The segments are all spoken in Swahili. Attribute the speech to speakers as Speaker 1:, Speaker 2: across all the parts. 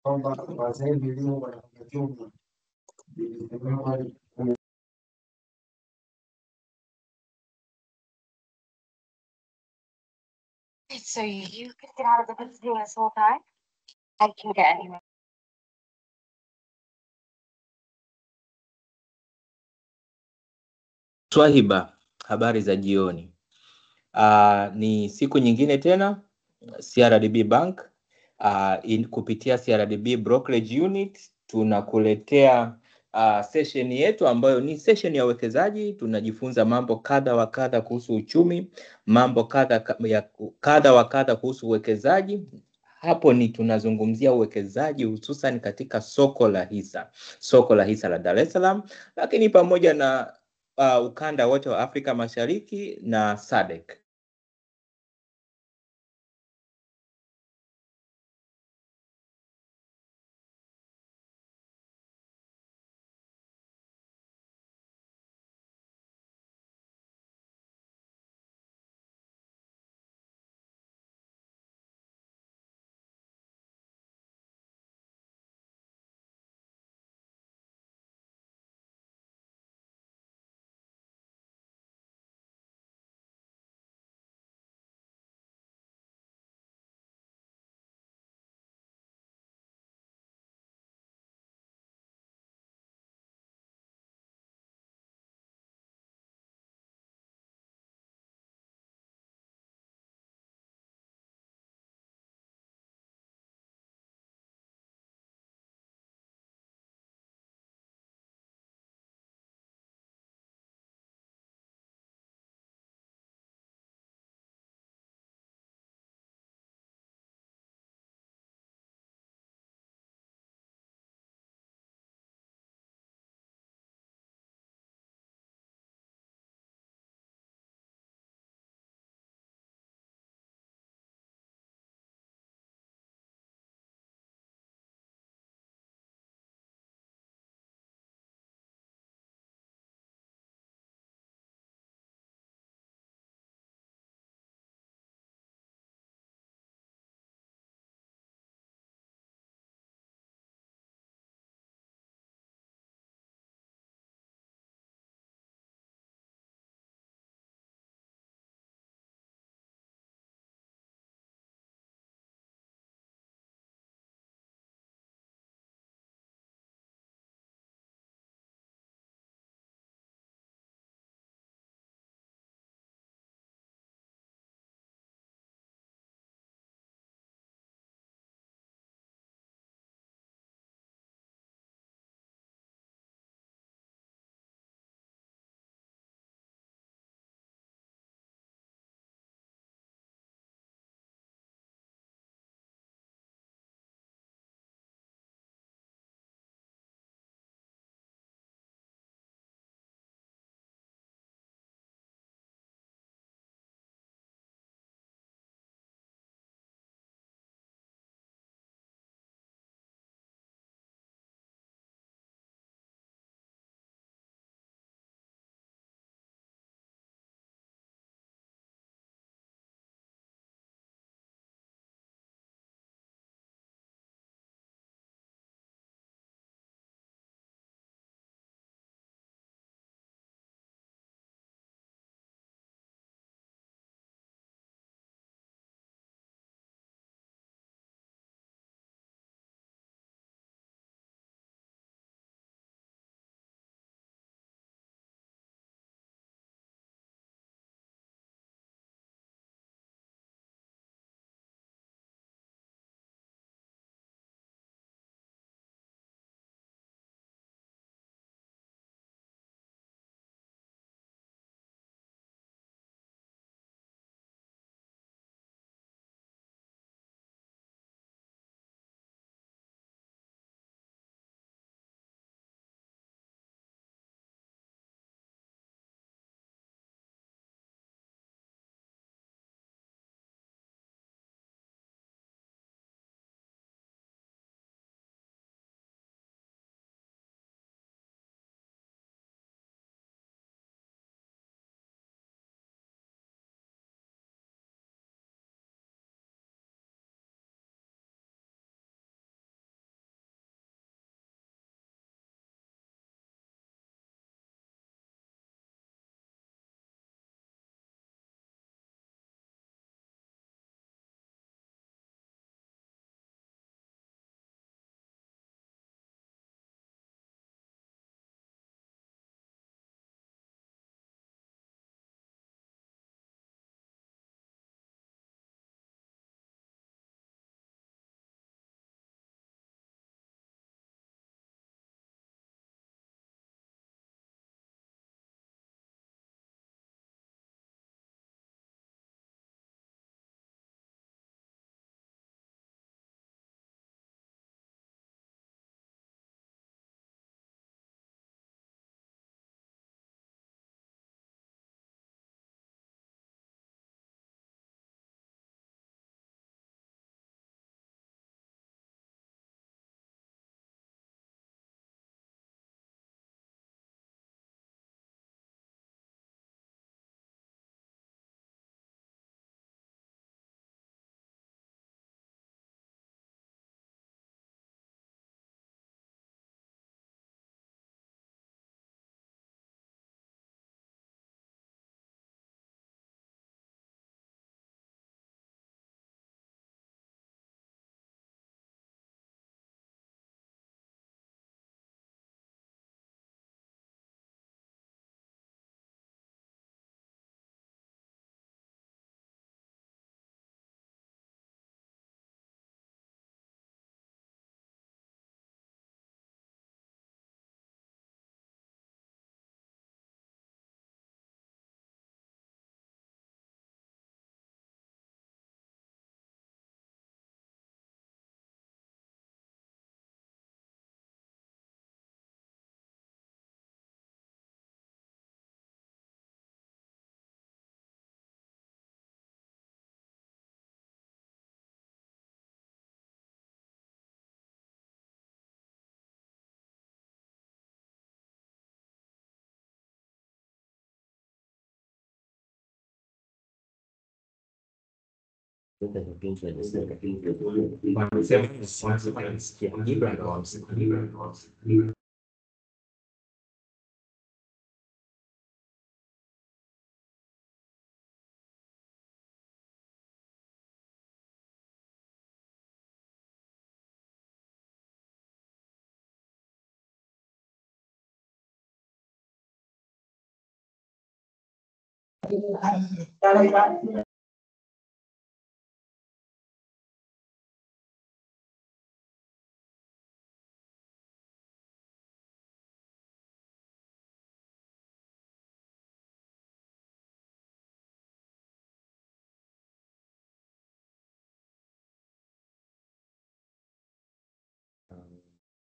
Speaker 1: kwamba wazee ndio wanajumla.
Speaker 2: So you could get out of the visiting this whole time? I can get anywhere.
Speaker 3: Swahiba, habari za jioni. Ni siku nyingine tena CRDB Bank kupitia CRDB Brokerage Unit tunakuletea session yetu ambayo ni session ya uwekezaji. Tunajifunza mambo kadha wa kadha kuhusu uchumi, mambo kadha wa kadha kuhusu uwekezaji. Hapo ni tunazungumzia uwekezaji hususan katika soko la hisa la Dar es Salaam, lakini pamoja na ukanda wote wa Afrika Mashariki na SADC.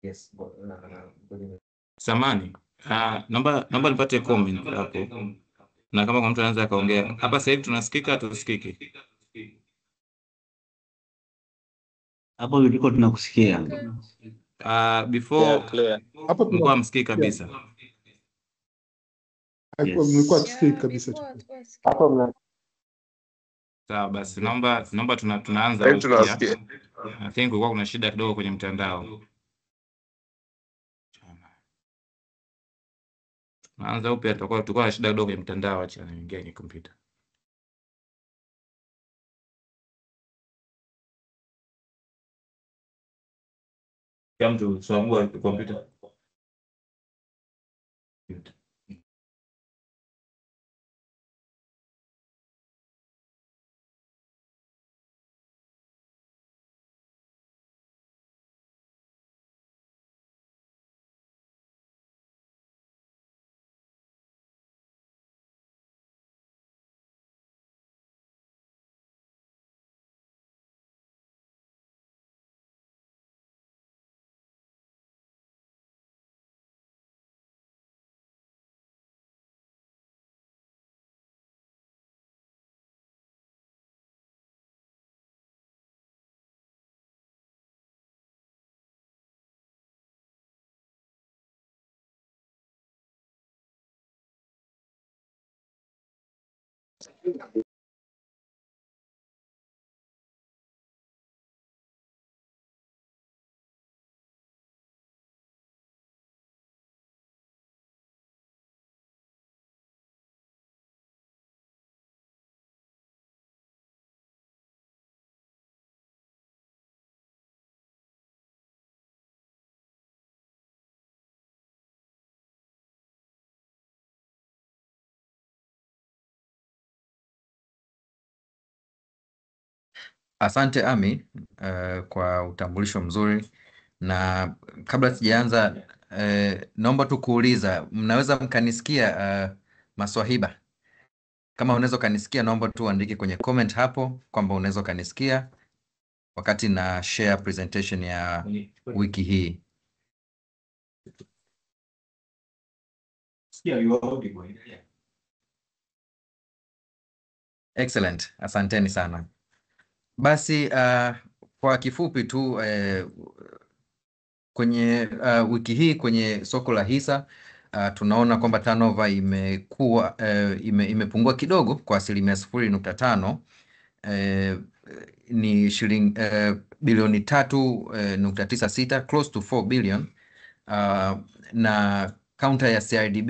Speaker 3: Yes.
Speaker 4: Samani. Naomba nipate comment hapo. Na kama kwa mtu anaweza akaongea. Hapa sasa hivi tunasikika tusikiki?
Speaker 5: Hapo uliko tunakusikia.
Speaker 4: Before
Speaker 6: Hapo
Speaker 4: mlikuwa msikii kabisa.
Speaker 6: hapo mlikuwa tusikii kabisa.
Speaker 1: Hapo mna
Speaker 4: Sawa basi naomba tunaanza upya.
Speaker 7: tunasikia.
Speaker 4: I think kulikuwa kuna shida kidogo kwenye mtandao. Tunaanza upya, tulikuwa na shida kidogo kwenye mtandao, acha niingie kwenye kompyuta. Kama mtu sawangua kompyuta.
Speaker 8: Asante Ami kwa utambulisho mzuri, na kabla sijaanza naomba tu kuuliza, mnaweza mkanisikia maswahiba? Kama unaweza kanisikia, naomba tu uandike kwenye comment hapo kwamba unaweza kanisikia wakati na share presentation ya wiki hii. Excellent, asanteni sana. Basi kwa kifupi tu kwenye wiki hii kwenye soko la hisa tunaona kwamba turnover imekuwa imepungua kidogo kwa 0.5%, ni shilingi bilioni 3.96, close to 4 billion, na counter ya CRDB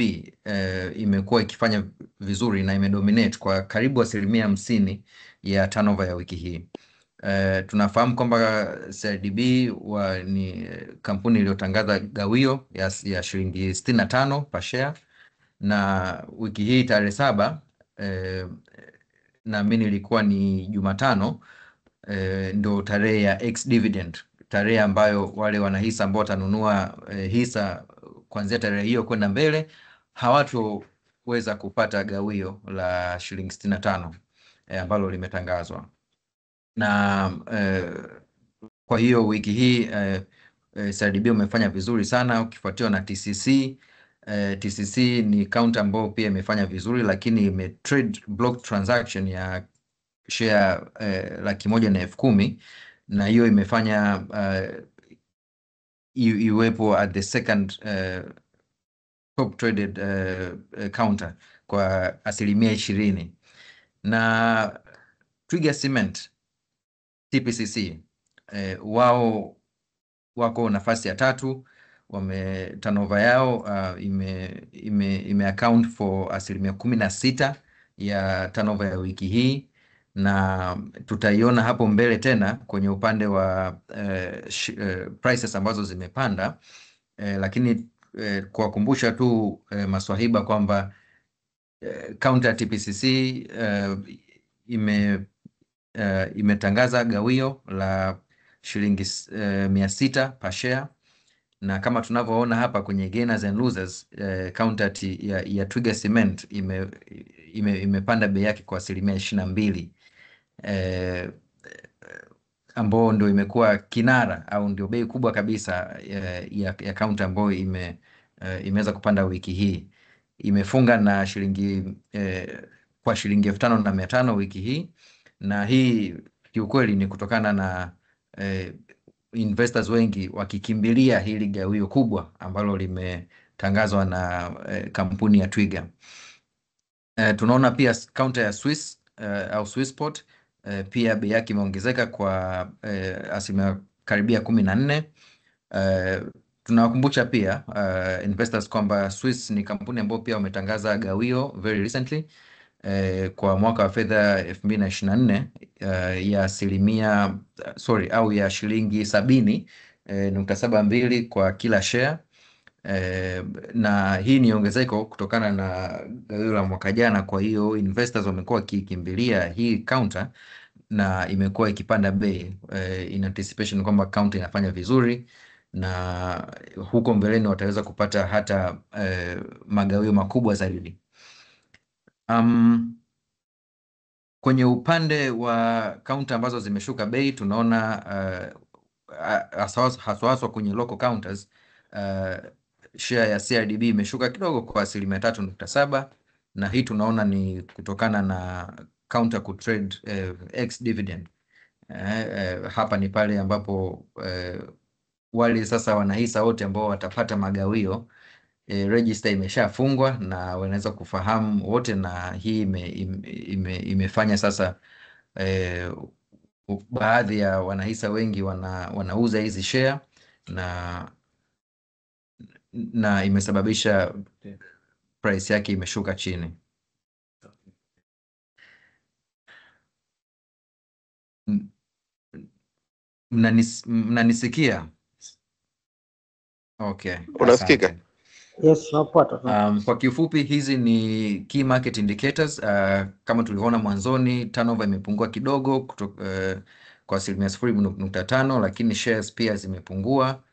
Speaker 8: imekuwa ikifanya vizuri na imedominate kwa karibu 50% ya turnover ya wiki hii. Tunafahamu kwamba CRDB ni kampuni iliyotangaza gawio ya shilingi 65 per share, na wiki hii tarehe 7 naamini ilikuwa ni Jumatano, ndo tarehe ya ex dividend, tarehe ambayo wale wanahisa ambao watanunua hisa kuanzia tarehe hiyo kwenda mbele hawatoweza kupata gawio la shilingi 65 ambalo limetangazwa. Na kwa hiyo wiki hii CRDB umefanya vizuri sana ukifuatiwa na TCC. TCC ni counter ambayo pia imefanya vizuri, lakini imetrade block transaction ya share 110,000, na hiyo imefanya iwepo at the second top traded counter kwa 20%. Na Twiga Cement TPCC wao wako nafasi ya 3, turnover yao ime account for 16% ya turnover ya wiki hii, na tutaiona hapo mbele tena kwenye upande wa prices ambazo zimepanda, lakini kuwakumbusha tu maswahiba kwamba counter ya TPCC imetangaza gawio la shilingi 600 per share, na kama tunavyoona hapa kwenye gainers and losers, counter ya Twiga Cement imepanda bei yake kwa 22%, ambao ndio imekuwa kinara au ndio bei kubwa kabisa ya counter ambayo imeweza kupanda wiki hii. Imefunga na kwa shilingi 5,500 wiki hii, na hii kiukweli ni kutokana na investors wengi wakikimbilia hili gawio kubwa ambalo limetangazwa na kampuni ya Twiga. Tunaona pia counter ya Swiss au Swissport pia bei yake imeongezeka kwa asilimia karibia 14. Tunawakumbusha pia investors kwamba Swiss ni kampuni ambayo pia wametangaza gawio very recently kwa mwaka wa fedha 2024 ya shilingi 70.72 kwa kila share, na hii ni ongezeko kutokana na gawio la mwaka jana. Kwa hiyo investors wamekuwa wakikimbilia hii counter na imekuwa ikipanda bei in anticipation kwamba counter inafanya vizuri, na huko mbeleni wataweza kupata hata magawio makubwa zaidi. Kwenye upande wa counter ambazo zimeshuka bei, tunaona haswa kwenye local counters, share ya CRDB imeshuka kidogo kwa 3.7%, na hii tunaona ni kutokana na counter kutrade ex dividend. Hapa ni pale ambapo wale sasa wanahisa wote ambao watapata magawio register imeshafungwa na wanaweza kufahamu wote, na hii imefanya sasa baadhi ya wanahisa wengi wanauza hizi share na imesababisha price yake imeshuka chini. Mnanisikia? Okay,
Speaker 7: Unasikika?
Speaker 8: asante.
Speaker 6: Yes, napata.
Speaker 8: Kwa kifupi hizi ni key market indicators. Kama tulivyoona mwanzoni, turnover imepungua kidogo kwa 0.5%, lakini shares pia zimepungua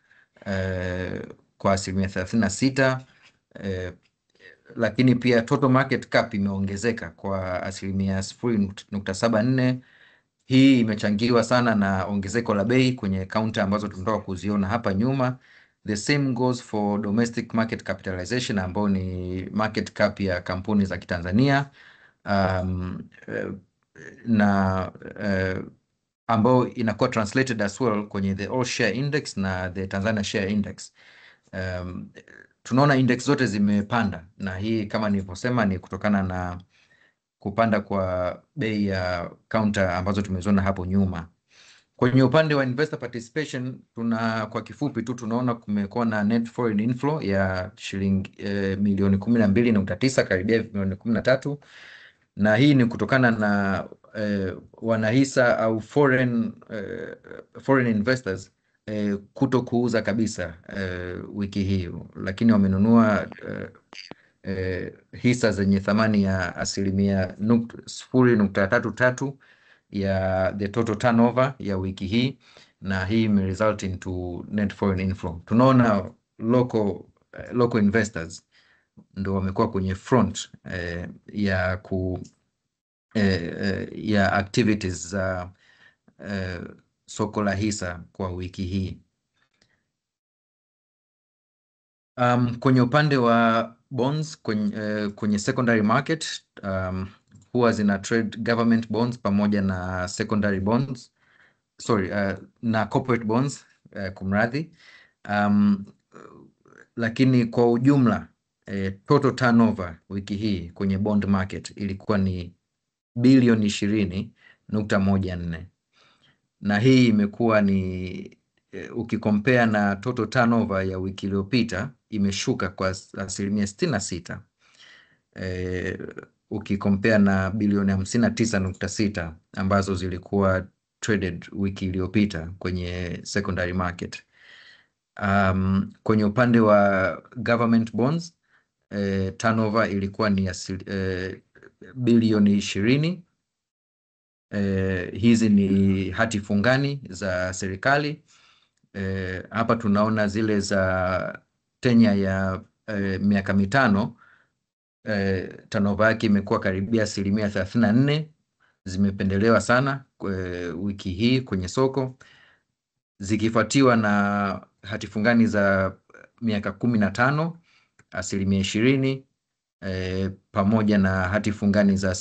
Speaker 8: kwa 36%, lakini pia total market cap imeongezeka kwa 0.74. Hii imechangiwa sana na ongezeko la bei kwenye counter ambazo tunataka kuziona hapa nyuma. The same goes for domestic market capitalization, ambao ni market cap ya kampuni za Kitanzania, na ambao inakuwa translated as well kwenye the All Share Index na the Tanzania Share Index. Tunaona index zote zimepanda, na hii kama nilivyosema ni kutokana na kupanda kwa bei ya counter ambazo tumeziona hapo nyuma. Kwenye upande wa investor participation, kwa kifupi tu tunaona kumekuwa na net foreign inflow ya shilingi milioni 12.9 karibia milioni 13, na hii ni kutokana na wanahisa au foreign investors kuto kuuza kabisa wiki hii, lakini wamenunua hisa zenye thamani ya 0.33 ya the total turnover ya wiki hii, na hii result into net foreign inflow. Tunaona local investors ndio wamekuwa kwenye front ya activities za soko la hisa kwa wiki hii. Kwenye upande wa bonds kwenye secondary market, huwa zina trade government bonds pamoja na secondary bonds, na corporate bonds, kumradhi. Lakini kwa ujumla total turnover wiki hii kwenye bond market ilikuwa ni bilioni 20.14. na hii imekuwa ni ukikompea na total turnover ya wiki iliyopita imeshuka kwa 66%. Ukikompea na bilioni 59.6 ambazo zilikuwa traded wiki iliyopita kwenye secondary market. Kwenye upande wa government bonds turnover ilikuwa ni bilioni 20. Hizi ni hati fungani za serikali. Hapa tunaona zile za tenya ya miaka mitano. Turnover yake imekuwa karibia 34%. Zimependelewa sana wiki hii kwenye soko, zikifuatiwa na hati fungani za miaka 15 20%, pamoja na hati fungani za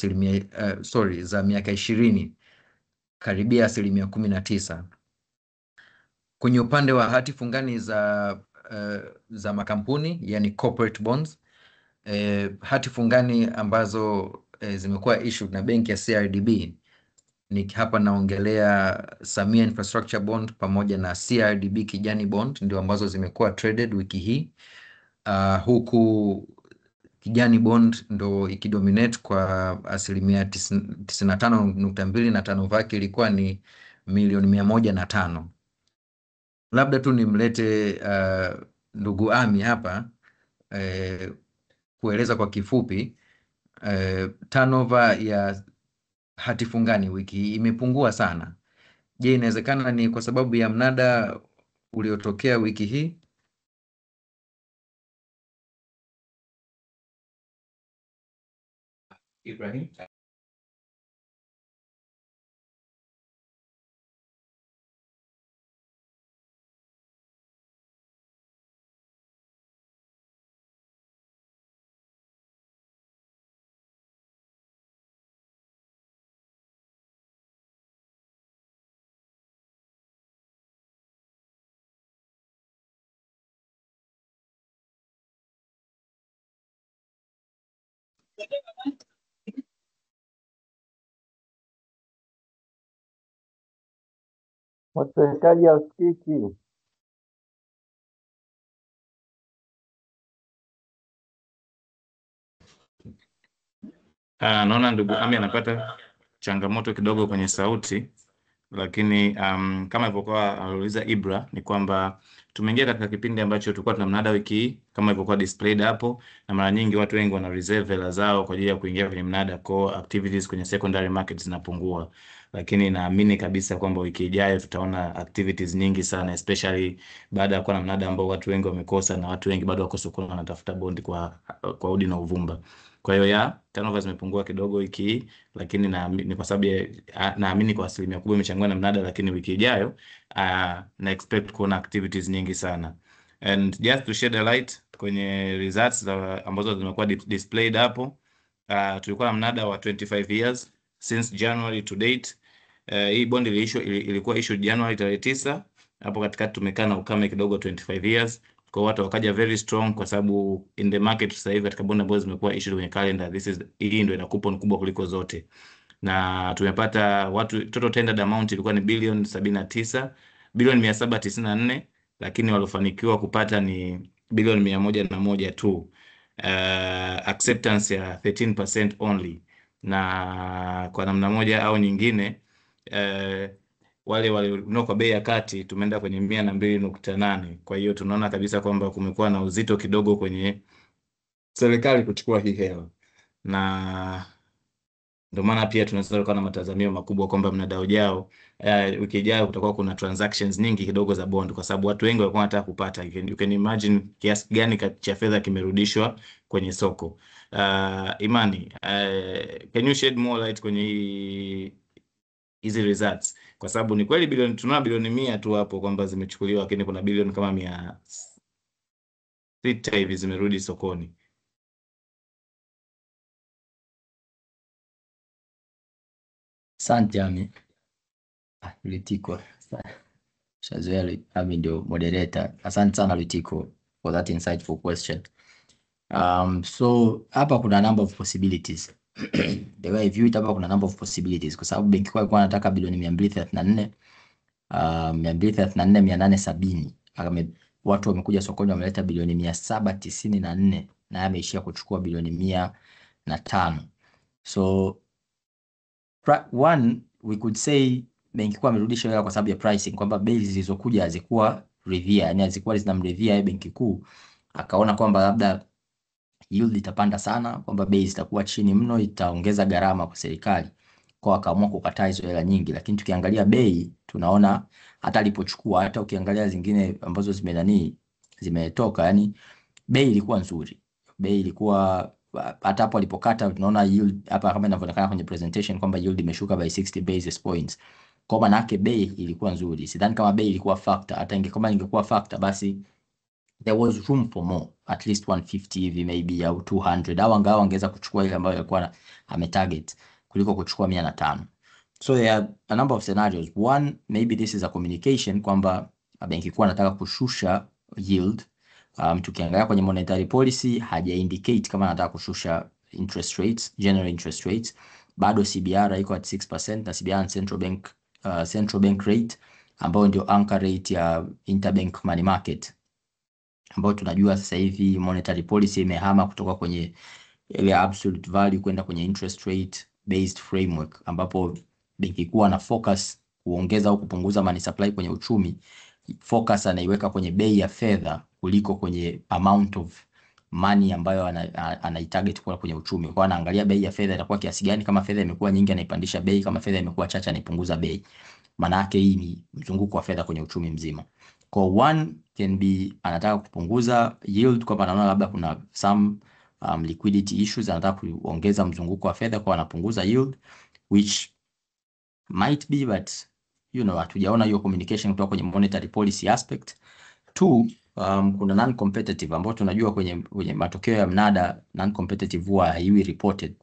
Speaker 8: za miaka 20 karibia 19%. Kwenye upande wa hati fungani za makampuni, yani corporate bonds, hati fungani ambazo zimekuwa issued na benki ya CRDB, ni hapa naongelea Samia Infrastructure Bond pamoja na CRDB Kijani Bond, ndio ambazo zimekuwa traded wiki hii. Huku Kijani Bond ndo ikidominate kwa 95.2 na turnover yake ilikuwa ni milioni 105. Labda tu nimlete ndugu Ami hapa kueleza kwa kifupi turnover ya hati fungani wiki hii imepungua sana. Je, inawezekana ni kwa sababu ya mnada uliotokea wiki hii?
Speaker 3: Ibrahim.
Speaker 6: serikali ya usikiki.
Speaker 4: Naona ndugu Ami anapata changamoto kidogo kwenye sauti, lakini kama ilivyokuwa aliuliza Ibra ni kwamba tumeingia katika kipindi ambacho tulikuwa tuna mnada wiki hii kama ilivyokuwa displayed hapo, na mara nyingi watu wengi wana reserve hela zao kwa ajili ya kuingia kwenye mnada, kwa activities kwenye secondary market zinapungua. Lakini naamini kabisa kwamba wiki ijayo tutaona activities nyingi sana, especially baada ya kuwa na mnada ambao watu wengi wamekosa na watu wengi bado wako sokoni wanatafuta bondi kwa udi na uvumba. Kwa hiyo turnover zimepungua kidogo wiki hii, lakini ni kwa sababu naamini kwa asilimia kubwa imechangiwa na mnada, lakini wiki ijayo na expect kuona activities nyingi sana. And just to shed a light kwenye results ambazo zimekuwa displayed hapo, tulikuwa na mnada wa 25 years since January to date. Hii bond ilikuwa issued January 9. Hapo katikati tumekaa na ukame kidogo 25 years. Kwa watu wakaja very strong kwa sababu in the market sasa hivi katika bond ambazo zimekuwa issued kwenye calendar, hii ndio ina coupon kubwa kuliko zote. Na tumepata total tendered amount ilikuwa ni bilioni 794, lakini walofanikiwa kupata ni bilioni 101 tu. Acceptance ya 13% only. Na kwa namna moja au nyingine wale walionunua kwa bei ya kati tumeenda kwenye 102.8. Kwa hiyo tunaona kabisa kwamba kumekuwa na uzito kidogo kwenye serikali kuchukua hii hela, na ndio maana pia tunaweza kuwa na matazamio makubwa kwamba mnada ujao, wiki ijayo kutakuwa kuna transactions nyingi kidogo za bond, kwa sababu watu wengi walikuwa wanataka kupata. You can imagine kiasi gani cha fedha kimerudishwa kwenye soko. Imani, can you shed more light kwenye hizi results? Kwa sababu ni kweli tunaona bilioni 100 tu hapo kwamba zimechukuliwa, lakini kuna bilioni kama 600 hivi zimerudi sokoni.
Speaker 7: Asante Ami. Lutiko. Shazoea Ami ndio moderator. Asante sana Lutiko for that insightful question. So hapa kuna number of possibilities. The way I view it, hapa kuna number of possibilities kwa sababu benki kuu ilikuwa inataka bilioni 234 234,870. Watu wamekuja sokoni wameleta bilioni 794 na ameishia kuchukua bilioni 105. So one, we could say benki kuu amerudisha hela kwa sababu ya pricing, kwamba bei zilizokuja hazikuwa review, yani hazikuwa zinamreview ya benki kuu, akaona kwamba labda yield itapanda sana, kwamba bei zitakuwa chini mno, itaongeza gharama kwa serikali, kwa akaamua kukataa hizo hela nyingi. Lakini tukiangalia bei tunaona hata alipochukua, hata ukiangalia zingine ambazo zimetoka, yani bei ilikuwa nzuri, bei ilikuwa hata hapo alipokata tunaona yield hapa kama inavyoonekana kwenye presentation kwamba yield imeshuka by 60 basis points. Kwa maana yake bei ilikuwa nzuri. Sidhani kama bei ilikuwa factor, hata kama ingekuwa factor basi there was room for more, at least 150 hivi maybe au 200, au angalau angeweza kuchukua ile ambayo alikuwa ametarget kuliko kuchukua 105. So there are a number of scenarios. One, maybe this is a communication kwamba benki kuu anataka kushusha yield. Tukiangalia kwenye monetary policy haja indicate kama anataka kushusha interest rates, general interest rates. Bado CBR iko at 6% na CBR central bank rate ambayo ndio anchor rate ya interbank money market, ambayo tunajua sasa hivi monetary policy imehama kutoka kwenye ile absolute value kwenda kwenye interest rate based framework, ambapo benki kuu ana focus kuongeza au kupunguza money supply kwenye uchumi. Focus anaiweka kwenye bei ya fedha kuliko kwenye amount of money ambayo anaitarget kwa kwenye uchumi. Kwa anaangalia bei ya fedha itakuwa kiasi gani, kama fedha imekuwa nyingi anaipandisha bei, kama fedha imekuwa chache anaipunguza bei. Maana yake hii ni mzunguko wa fedha kwenye uchumi mzima. Kwa one can be anataka kupunguza yield, kwa anaona labda kuna some liquidity issues, anataka kuongeza mzunguko wa fedha kwa anapunguza yield, which might be, but you know, hatujaona hiyo communication kutoka kwenye monetary policy aspect. Two, kuna non competitive ambao tunajua kwenye matokeo ya mnada non competitive huwa haiwi reported,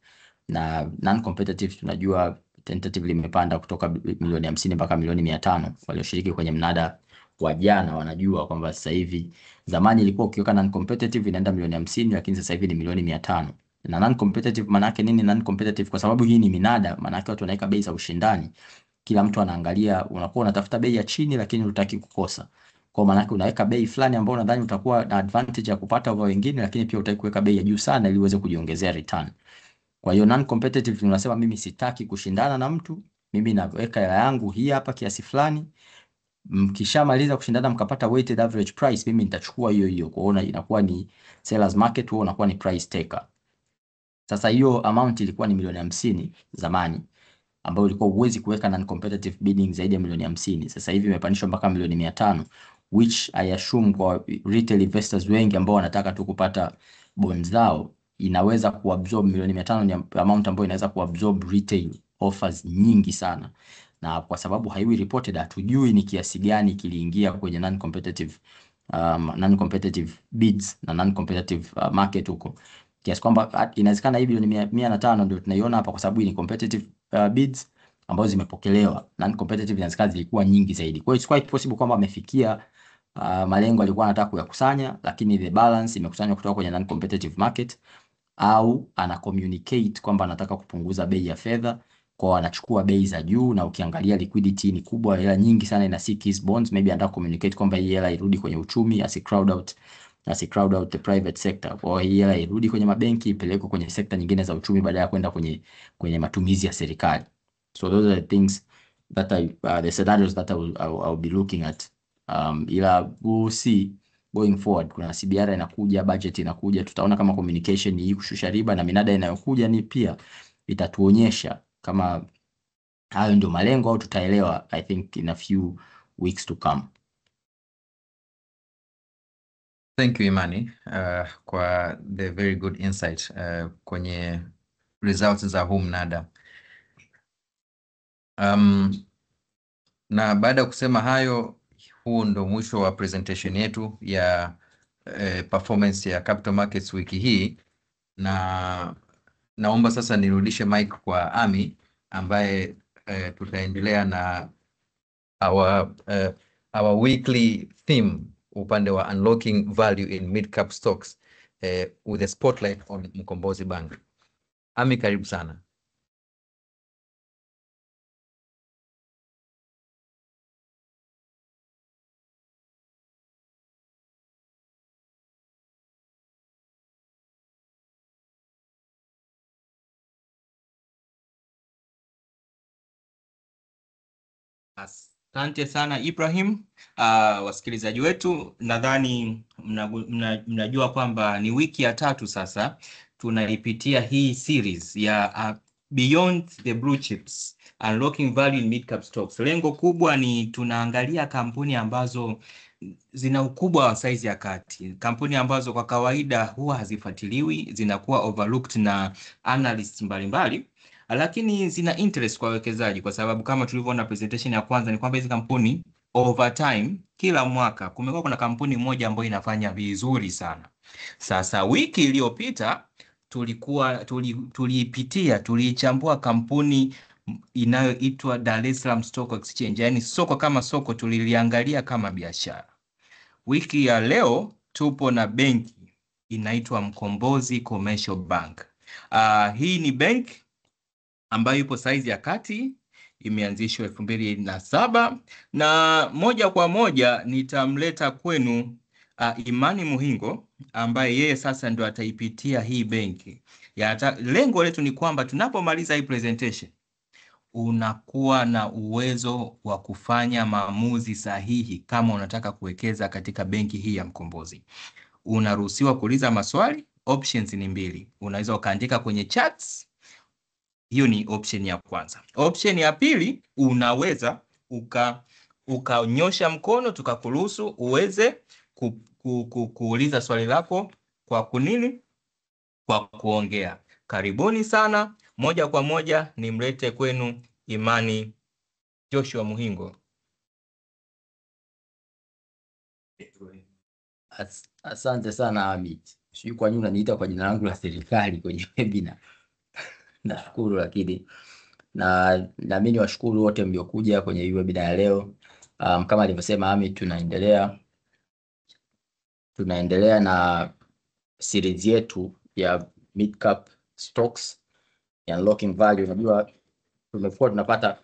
Speaker 7: na non competitive tunajua tentatively imepanda kutoka milioni 50 mpaka milioni 500. Walioshiriki kwenye mnada wa jana wanajua kwamba sasa hivi, zamani ilikuwa ukiweka non competitive inaenda milioni 50, lakini sasa hivi ni milioni 500. Na non competitive maana yake nini? Non competitive kwa sababu hii ni minada, maana yake watu wanaweka bei za ushindani. Kila mtu anaangalia, unakuwa unatafuta bei ya chini lakini hutaki kukosa. Kwa maana yake unaweka bei fulani ambayo unadhani utakuwa na advantage ya kupata over wengine, lakini pia hutaki kuweka bei ya juu sana ili uweze kujiongezea return. Kwa hiyo non competitive tunasema mimi sitaki kushindana na mtu, mimi naweka hela yangu hii hapa kiasi fulani, mkishamaliza kushindana mkapata weighted average price, mimi nitachukua hiyo hiyo. Kuona inakuwa ni sellers market, huo unakuwa ni price taker. Sasa hiyo amount ilikuwa ni milioni 50 zamani, ambayo ilikuwa uwezi kuweka non competitive bidding zaidi ya milioni 50. Sasa hivi imepandishwa mpaka milioni 500, which I assume kwa retail investors wengi ambao wanataka tu kupata bonds zao, inaweza kuabsorb milioni 500 ni amount ambayo inaweza kuabsorb retail offers nyingi sana. Na kwa sababu haiwi reported, hatujui ni kiasi gani kiliingia kwenye non competitive bids na non competitive market huko, kiasi kwamba inawezekana hii bilioni 105 ndio tunaiona hapa kwa sababu ni competitive bids ambazo zimepokelewa. Non competitive inawezekana zilikuwa nyingi zaidi. Kwa hiyo it's quite possible kwamba amefikia malengo alikuwa anataka kuyakusanya, lakini the balance imekusanywa kutoka kwenye non competitive market, au ana communicate kwamba anataka kupunguza bei ya fedha kwa anachukua bei za juu. Na ukiangalia liquidity ni kubwa, hela nyingi sana ina seek his bonds, maybe anataka communicate kwamba hii hela irudi kwenye uchumi, crowd out the private sector. Kwa hiyo hii hela irudi kwenye mabenki, ipelekwe kwenye sekta nyingine za uchumi badala ya kwenda kwenye matumizi ya serikali. So those are the things that the scenarios that I'll be looking at. Ila we'll see going forward. Kuna CBR inakuja, budget inakuja, tutaona kama communication ni kushusha riba, na minada inayokuja ni pia itatuonyesha kama hayo ndio malengo au tutaelewa, I think in a few weeks to come.
Speaker 8: Thank you Imani kwa the very good insight kwenye results za huu mnada. Na baada ya kusema hayo, huu ndo mwisho wa presentation yetu ya performance ya capital markets wiki hii, na naomba sasa nirudishe mic kwa Ami ambaye tutaendelea na our weekly theme upande wa unlocking value in mid cap stocks with a spotlight on Mkombozi Bank. Ami, karibu sana.
Speaker 3: Asante sana Ibrahim. Wasikilizaji wetu, nadhani mnajua kwamba ni wiki ya 3 sasa tunaipitia hii series ya Beyond the Blue Chips, Unlocking Value in Mid-Cap Stocks. Lengo kubwa ni tunaangalia kampuni ambazo zina ukubwa wa size ya kati, kampuni ambazo kwa kawaida huwa hazifuatiliwi, zinakuwa overlooked na analysts mbalimbali, lakini zina interest kwa wawekezaji, kwa sababu kama tulivyoona presentation ya kwanza ni kwamba hizi kampuni over time, kila mwaka kumekuwa kuna kampuni moja ambayo inafanya vizuri sana. Sasa wiki iliyopita tuliichambua kampuni inayoitwa Dar es Salaam Stock Exchange, yani soko kama soko, tuliliangalia kama biashara. Wiki ya leo tupo na benki inaitwa Mkombozi Commercial Bank. Hii ni benki ambayo ipo size ya kati, imeanzishwa 2007, na moja kwa moja nitamleta kwenu Imani Muhingo ambaye yeye sasa ndo ataipitia hii benki. Lengo letu ni kwamba tunapomaliza hii presentation unakuwa na uwezo wa kufanya maamuzi sahihi kama unataka kuwekeza katika benki hii ya Mkombozi. Unaruhusiwa kuuliza maswali, options ni 2. Unaweza ukaandika kwenye chats. Hiyo ni option ya kwanza. Option ya pili, unaweza ukanyosha mkono tukakuruhusu uweze kuuliza swali lako kwa kunini, kwa kuongea. Karibuni sana. Moja kwa moja nimlete kwenu Imani Joshua Muhingo.
Speaker 7: Asante sana Hamid. Sijui kwa nini unaniita kwa jina langu la serikali kwenye webinar. Nashukuru, lakini na mimi niwashukuru wote mliokuja kwenye hii webinar ya leo. Kama alivyosema Hamid, tunaendelea na series yetu ya mid cap stocks ya unlocking value. Unajua tumekuwa tunapata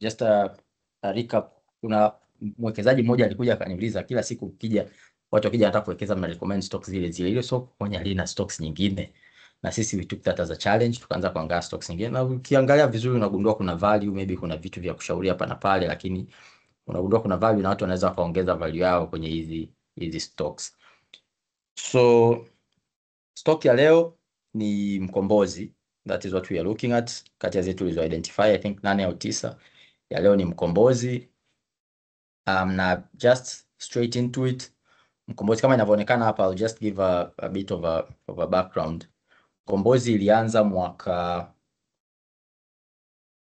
Speaker 7: just a recap. Kuna mwekezaji mmoja alikuja akaniuliza, kila siku ukija watu wakija wanataka kuwekeza, mna recommend stocks zile zile, ile soko kwenye halina stocks nyingine. Na sisi we took that as a challenge, tukaanza kuangalia stocks nyingine, na ukiangalia vizuri unagundua kuna value, maybe kuna vitu vya kushauri hapa na pale, lakini unagundua kuna value na watu wanaweza kaongeza value yao kwenye hizi stocks. So stock ya leo ni Mkombozi. That is what we are looking at. Kati ya zetu tulizo identify, I think 8 au 9 ya leo ni Mkombozi. Na just straight into it. Mkombozi kama inavyoonekana hapa, I'll just give a bit of a background. Mkombozi ilianza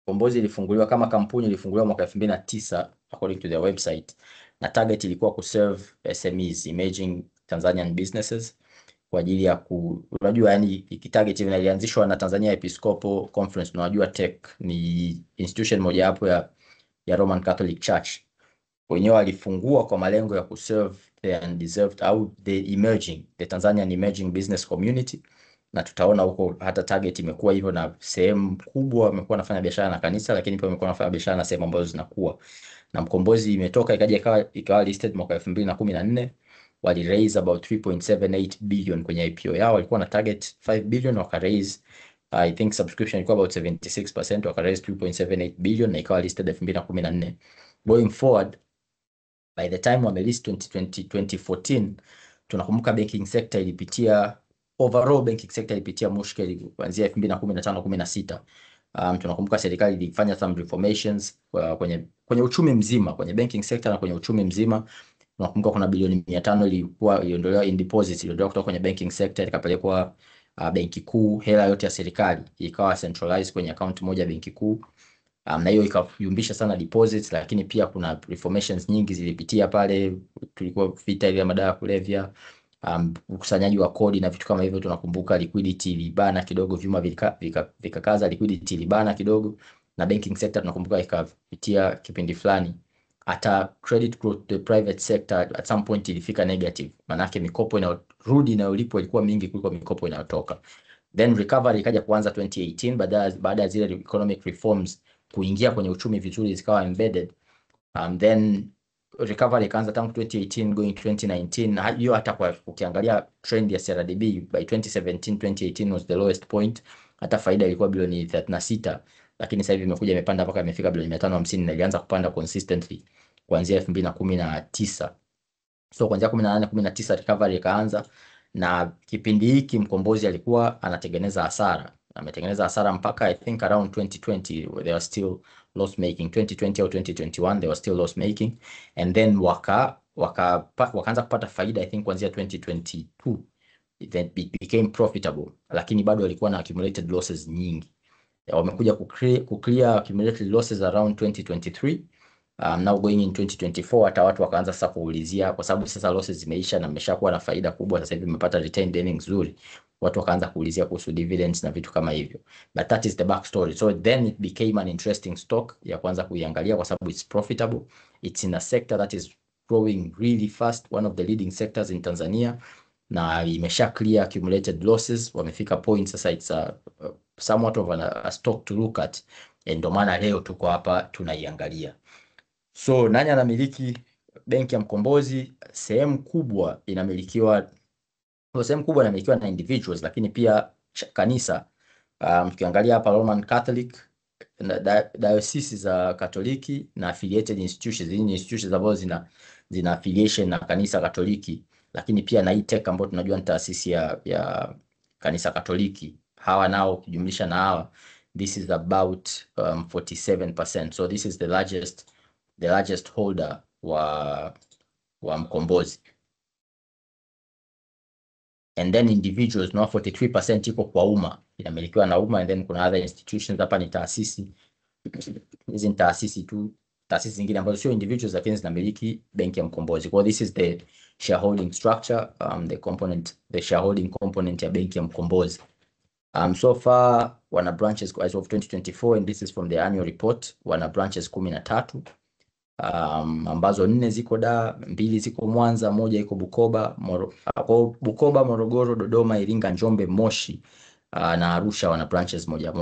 Speaker 7: Mkombozi ilifunguliwa kama kampuni, ilifunguliwa mwaka 2009 according to their website, na target ilikuwa kuserve SMEs, emerging Tanzanian businesses, kwa ajili ya unajua yani ikitarget ilianzishwa na Tanzania Episcopal Conference. Unajua TEC ni institution moja hapo ya Roman Catholic Church. Wenyewe walifungua kwa malengo ya kuserve the undeserved au the Tanzanian emerging business community, na tutaona huko hata target imekuwa hivyo, na sehemu kubwa wamekuwa wanafanya biashara na kanisa, lakini pia wamekuwa wanafanya biashara na sehemu ambazo zinakuwa. Na Mkombozi imetoka ikawa listed mwaka 2014. Wali raise about 3.78 billion kwenye IPO yao. Walikuwa na target 5 billion, waka raise I think subscription ilikuwa about 76%, waka raise 3.78 billion na ikawa listed 2014. Going forward, by the time wamelist 2014, tunakumbuka banking sector ilipitia overall banking sector ilipitia mushkeli kuanzia 2015-16. Tunakumbuka serikali ilifanya some reformations kwenye uchumi mzima, kwenye banking sector na kwenye uchumi mzima. Tunakumbuka kuna bilioni 500 iliondolewa in deposits, iliondolewa kutoka kwenye banking sector ikapelekwa benki kuu. Hela yote ya serikali ikawa centralized kwenye account moja benki kuu. Na hiyo ikayumbisha sana deposits, lakini pia kuna reformations nyingi zilipitia pale. Tulikuwa vita ile ya madawa ya kulevya, ukusanyaji wa kodi na vitu kama hivyo. Tunakumbuka liquidity ilibana kidogo, vyuma vikakaza, liquidity ilibana kidogo, na banking sector tunakumbuka ikapitia kipindi fulani hata credit growth the private sector at some point ilifika negative, manake mikopo inarudi inayolipwa ilikuwa mingi kuliko mikopo inayotoka. Then recovery ikaja kuanza 2018 baada ya zile economic reforms kuingia kwenye uchumi vizuri, zikawa embedded. Then recovery ikaanza tangu 2018 going 2019. Hiyo hata kwa ukiangalia trend ya CRDB by 2017 2018 was the lowest point. Hata faida ilikuwa bilioni 36 lakini sasa hivi imekuja imepanda mpaka imefika bilioni 550 na ilianza kupanda consistently kuanzia 2019. So kuanzia 18 19 recovery ikaanza, na kipindi hiki Mkombozi alikuwa anatengeneza hasara. Ametengeneza hasara mpaka I think around 2020 they were still loss making. 2020 au 2021 they were still loss making, and then wakaanza kupata faida I think kuanzia 2022 then it became profitable, lakini bado walikuwa na accumulated losses nyingi. Wamekuja kuclear accumulated losses around 2023. Now going in 2024 hata watu wakaanza sasa kuulizia, kwa sababu sasa losses zimeisha na mmeshakuwa na faida kubwa, sasa hivi mmepata retained earnings nzuri, watu wakaanza kuulizia kuhusu dividends na vitu kama hivyo, but that is the back story. So then it became an interesting stock ya kwanza kuiangalia kwa sababu it's profitable, it's in a sector that is growing really fast, one of the leading sectors in Tanzania, na imesha clear accumulated losses, wamefika point sasa it's somewhat of a stock to look at, and ndio maana leo tuko hapa tunaiangalia. So nani anamiliki benki ya Mkombozi? Sehemu kubwa inamilikiwa na individuals, lakini pia kanisa. Tukiangalia hapa Roman Catholic na diocese za Katoliki na affiliated institutions, hizi institutions ambazo zina affiliation na kanisa Katoliki, lakini pia na ITEC ambayo tunajua ni taasisi ya kanisa Katoliki. Hawa nao kujumlisha na hawa, this is about 47%. So this is the largest holder wa Mkombozi. And then individuals na 43% iko kwa umma, inamilikiwa na umma, and then kuna other institutions. Hapa ni taasisi, hizi ni taasisi tu, taasisi zingine ambazo sio individuals lakini zinamiliki benki ya Mkombozi. Kwa this is the shareholding structure, the shareholding component ya benki ya Mkombozi. So far wana branches as of 2024, and this is from the annual report. Wana branches 13, ambazo 4 ziko Dar, 2 ziko Mwanza, 1 iko Bukoba, Morogoro, Dodoma, Iringa, Njombe, Moshi na Arusha wana branches moja.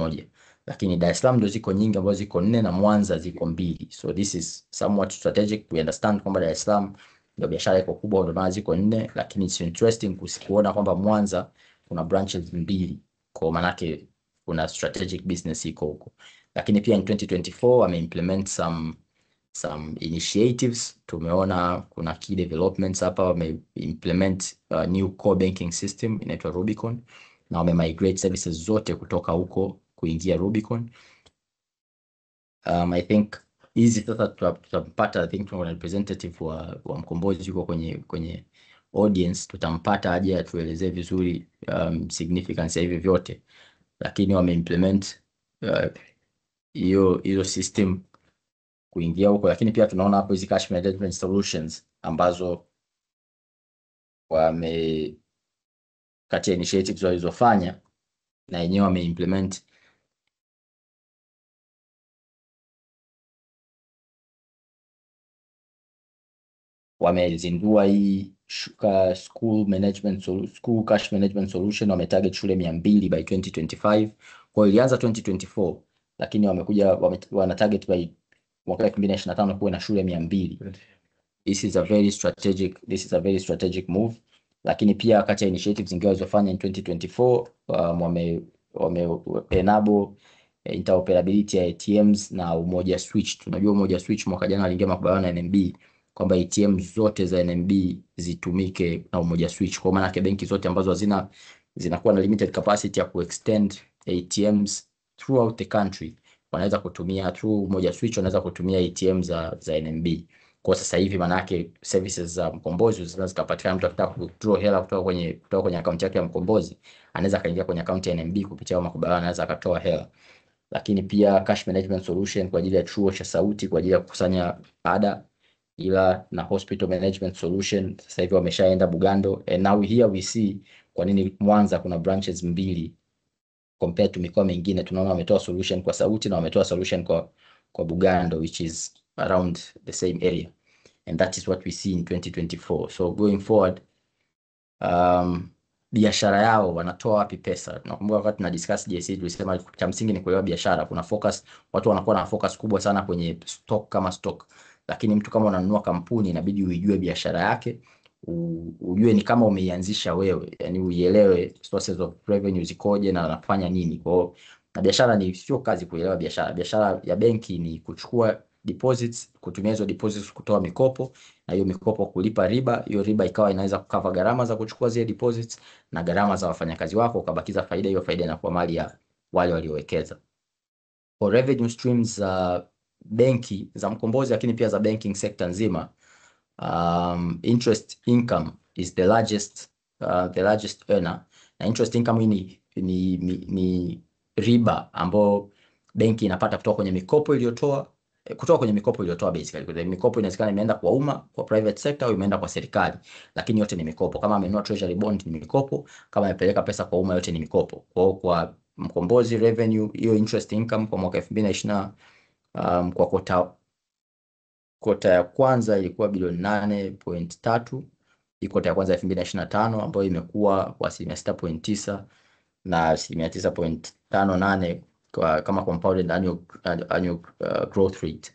Speaker 7: Lakini Dar es Salaam ndio ziko nyingi ambazo ziko 4 na Mwanza ziko 2. So this is somewhat strategic. We understand kwamba Dar es Salaam ndio biashara iko kubwa, ndio maana ziko 4, lakini it's interesting kuona kwamba Mwanza kuna branches 2, kwa maana yake kuna strategic business iko huko. Lakini pia in 2024 wameimplement some initiatives. Tumeona kuna key developments hapa, wameimplement new core banking system inaitwa Rubicon, na wamemigrate services zote kutoka huko kuingia Rubicon. I think hizi sasa tutampata, I think tuna representative wa Mkombozi yuko kwenye audience, tutampata aje atuelezee vizuri significance ya hivi vyote, lakini wameimplement hiyo system kuingia huko. Lakini pia tunaona hapo hizi cash management solutions ambazo kati ya initiatives walizofanya na yenyewe wameimplement wamezindua hii school cash management solution. Wametarget shule 200 by 2025. Kwa hiyo ilianza 2024, lakini wana target by mwaka 2025 kuwe na shule 200. This is a very strategic move. Lakini pia kati ya initiatives zingine walizofanya in 2024 Penable interoperability ya ATMs na Umoja Switch. Tunajua Umoja Switch mwaka jana aliingia makubaliano na NMB kwamba ATM zote za NMB zitumike na Umoja Switch, kwa maana benki zote ambazo zinakuwa na limited capacity ya kuextend ATMs throughout the country wanaweza kutumia through Umoja Switch, wanaweza kutumia ATM za NMB. Kwa sasa hivi maana yake services za Mkombozi zinaweza kupatikana, mtu akitaka kudraw hela kutoka kwenye account yake ya Mkombozi anaweza kaingia kwenye account ya NMB kupitia makubaliano, anaweza akatoa hela. Lakini pia cash management solution kwa ajili ya chuo cha Sauti kwa ajili ya kukusanya ada, ila na hospital management solution sasa hivi wameshaenda Bugando, and now here we see kwa nini Mwanza kuna branches 2 compared to mikoa mingine. Tunaona wametoa solution kwa Sauti na wametoa solution kwa Bugando, which is around the same area, and that is what we see in 2024. So going forward, biashara yao wanatoa wapi pesa? Nakumbuka wakati tuna discuss JC tulisema cha msingi ni kuelewa biashara. Kuna focus, watu wanakuwa na focus kubwa sana kwenye stock kama stock, lakini mtu kama unanunua kampuni inabidi uijue biashara yake, ujue ni kama umeianzisha wewe, yani uielewe sources of revenue zikoje na anafanya nini. Kwa Na biashara ni sio kazi kuelewa biashara. Biashara ya benki ni kuchukua deposits, kutumia hizo deposits kutoa mikopo, na hiyo mikopo kulipa riba. Hiyo riba ikawa inaweza kukava gharama za kuchukua zile deposits na gharama za wafanyakazi wako, ukabakiza faida. Hiyo faida inakuwa mali ya wale waliowekeza. For revenue streams za benki za Mkombozi, lakini pia za banking sector nzima, interest income is the largest earner. Na interest income hii ni riba ambayo benki inapata kutoka kwenye mikopo iliyotoa, basically. Kwa mikopo inawezekana imeenda kwa umma, kwa private sector, au imeenda kwa serikali, lakini yote ni mikopo. Kama amenunua treasury bond ni mikopo, kama amepeleka pesa kwa umma yote ni mikopo. Kwa Mkombozi revenue, hiyo interest income kwa mwaka 2020 kwa kota ya kwanza ilikuwa bilioni 8.3. Hii kota ya kwanza 2025 ambayo imekuwa kwa 6.9 na 9.58 kama compounded annual growth rate.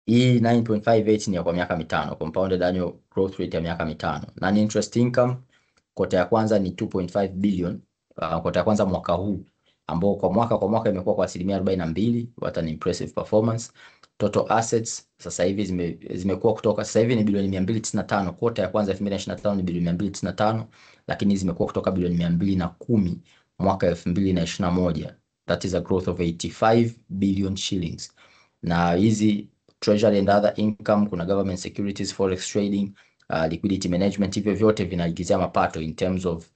Speaker 7: Hii 9.58 ni kwa miaka mitano, compounded annual growth rate ya miaka mitano. Non interest income kota ya kwanza ni 2.5 billion, kota ya kwanza mwaka huu, ambao kwa mwaka imekuwa kwa 42%. What an impressive performance. Total assets sasa hivi zimekuwa kutoka, sasa hivi ni bilioni 295. Kota ya kwanza 2025 ni bilioni 295, lakini zimekuwa kutoka bilioni 210 mwaka 2021. That is a growth of 85 billion shillings. Na hizi treasury and other income, kuna government securities, forex trading, liquidity management, hivyo vyote vinaingizia mapato in terms of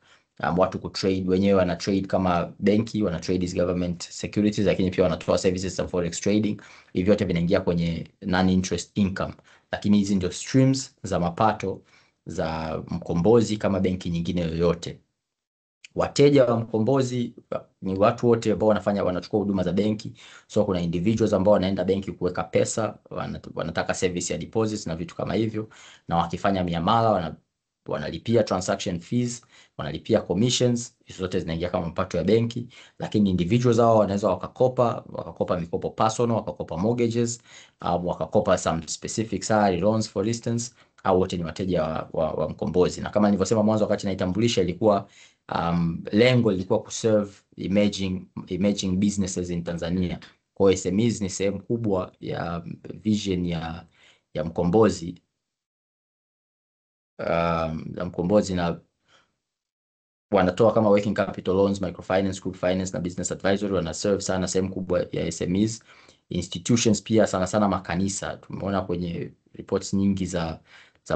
Speaker 7: watu kutrade. Wenyewe wana trade kama benki, wana trade these government securities, lakini pia wanatoa services za forex trading. Hivyo vyote vinaingia kwenye non interest income, lakini hizi ndio streams za mapato za Mkombozi kama benki nyingine yoyote. Wateja wa Mkombozi ni watu wote ambao wanachukua huduma za benki. So kuna individuals ambao wanaenda benki kuweka pesa, wanataka service ya deposits na vitu kama hivyo, na wakifanya miamala wanalipia transaction fees, wanalipia commissions. Hizo zote zinaingia kama mapato ya benki. Lakini individuals hao wanaweza wakakopa mikopo personal, wakakopa mortgages, wakakopa some specific salary loans for instance. Au wote ni wateja wa Mkombozi. Na kama nilivyosema mwanzo wakati naitambulisha, ilikuwa lengo lilikuwa kuserve emerging businesses in Tanzania. Kwa SMEs ni sehemu kubwa ya vision ya Mkombozi, na wanatoa kama working capital loans, microfinance, group finance na business advisory. Wana serve sana sehemu kubwa ya SMEs. Institutions pia sana makanisa. Tumeona kwenye reports nyingi za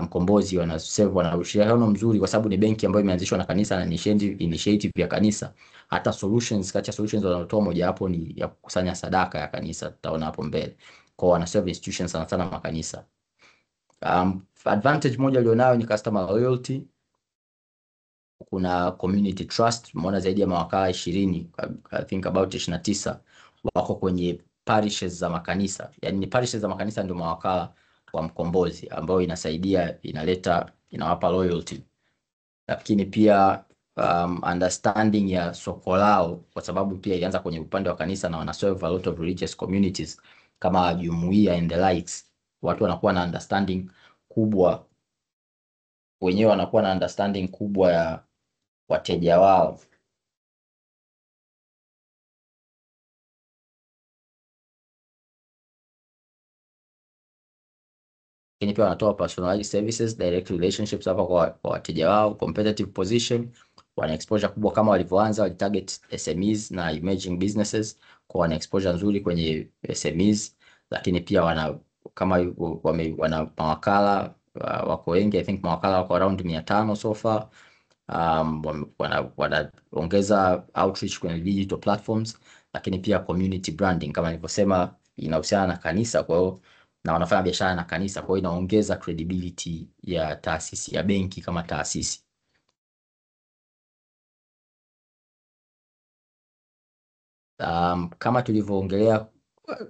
Speaker 7: Mkombozi wana ushirikiano mzuri, kwa sababu ni benki ambayo imeanzishwa na kanisa na initiative ya kanisa. Hata solutions, kati ya solutions wanaotoa moja hapo ni ya kukusanya sadaka ya kanisa, tutaona hapo mbele. Kwa wana serve institutions sana makanisa. Advantage moja alionayo ni customer loyalty. Kuna community trust. Tumeona zaidi ya mawakala 20, I think about 29 wako kwenye parishes za makanisa. Yani ni parishes za makanisa ndio mawakala wa Mkombozi, ambao inawapa loyalty. Lakini pia understanding ya soko lao, kwa sababu pia ilianza kwenye upande wa kanisa na wana serve a lot of religious communities kama jumuiya and the likes. Watu wanakuwa na understanding kubwa, wenyewe wanakuwa na understanding kubwa ya wateja wao. Lakini pia wanatoa personalized services, direct relationships hapa kwa wateja wao, competitive position. Wana exposure kubwa, kama walivyoanza walitarget SMEs na emerging businesses, kwa wana exposure nzuri kwenye SMEs. Lakini pia wana mawakala wako wengi, I think mawakala wako around 500 so far. Wanaongeza outreach kwenye digital platforms, lakini pia community branding kama nilivyosema inahusiana na kanisa, kwa hiyo na wanafanya biashara na kanisa, kwa hiyo inaongeza credibility ya taasisi ya benki kama taasisi. Kama tulivyoongelea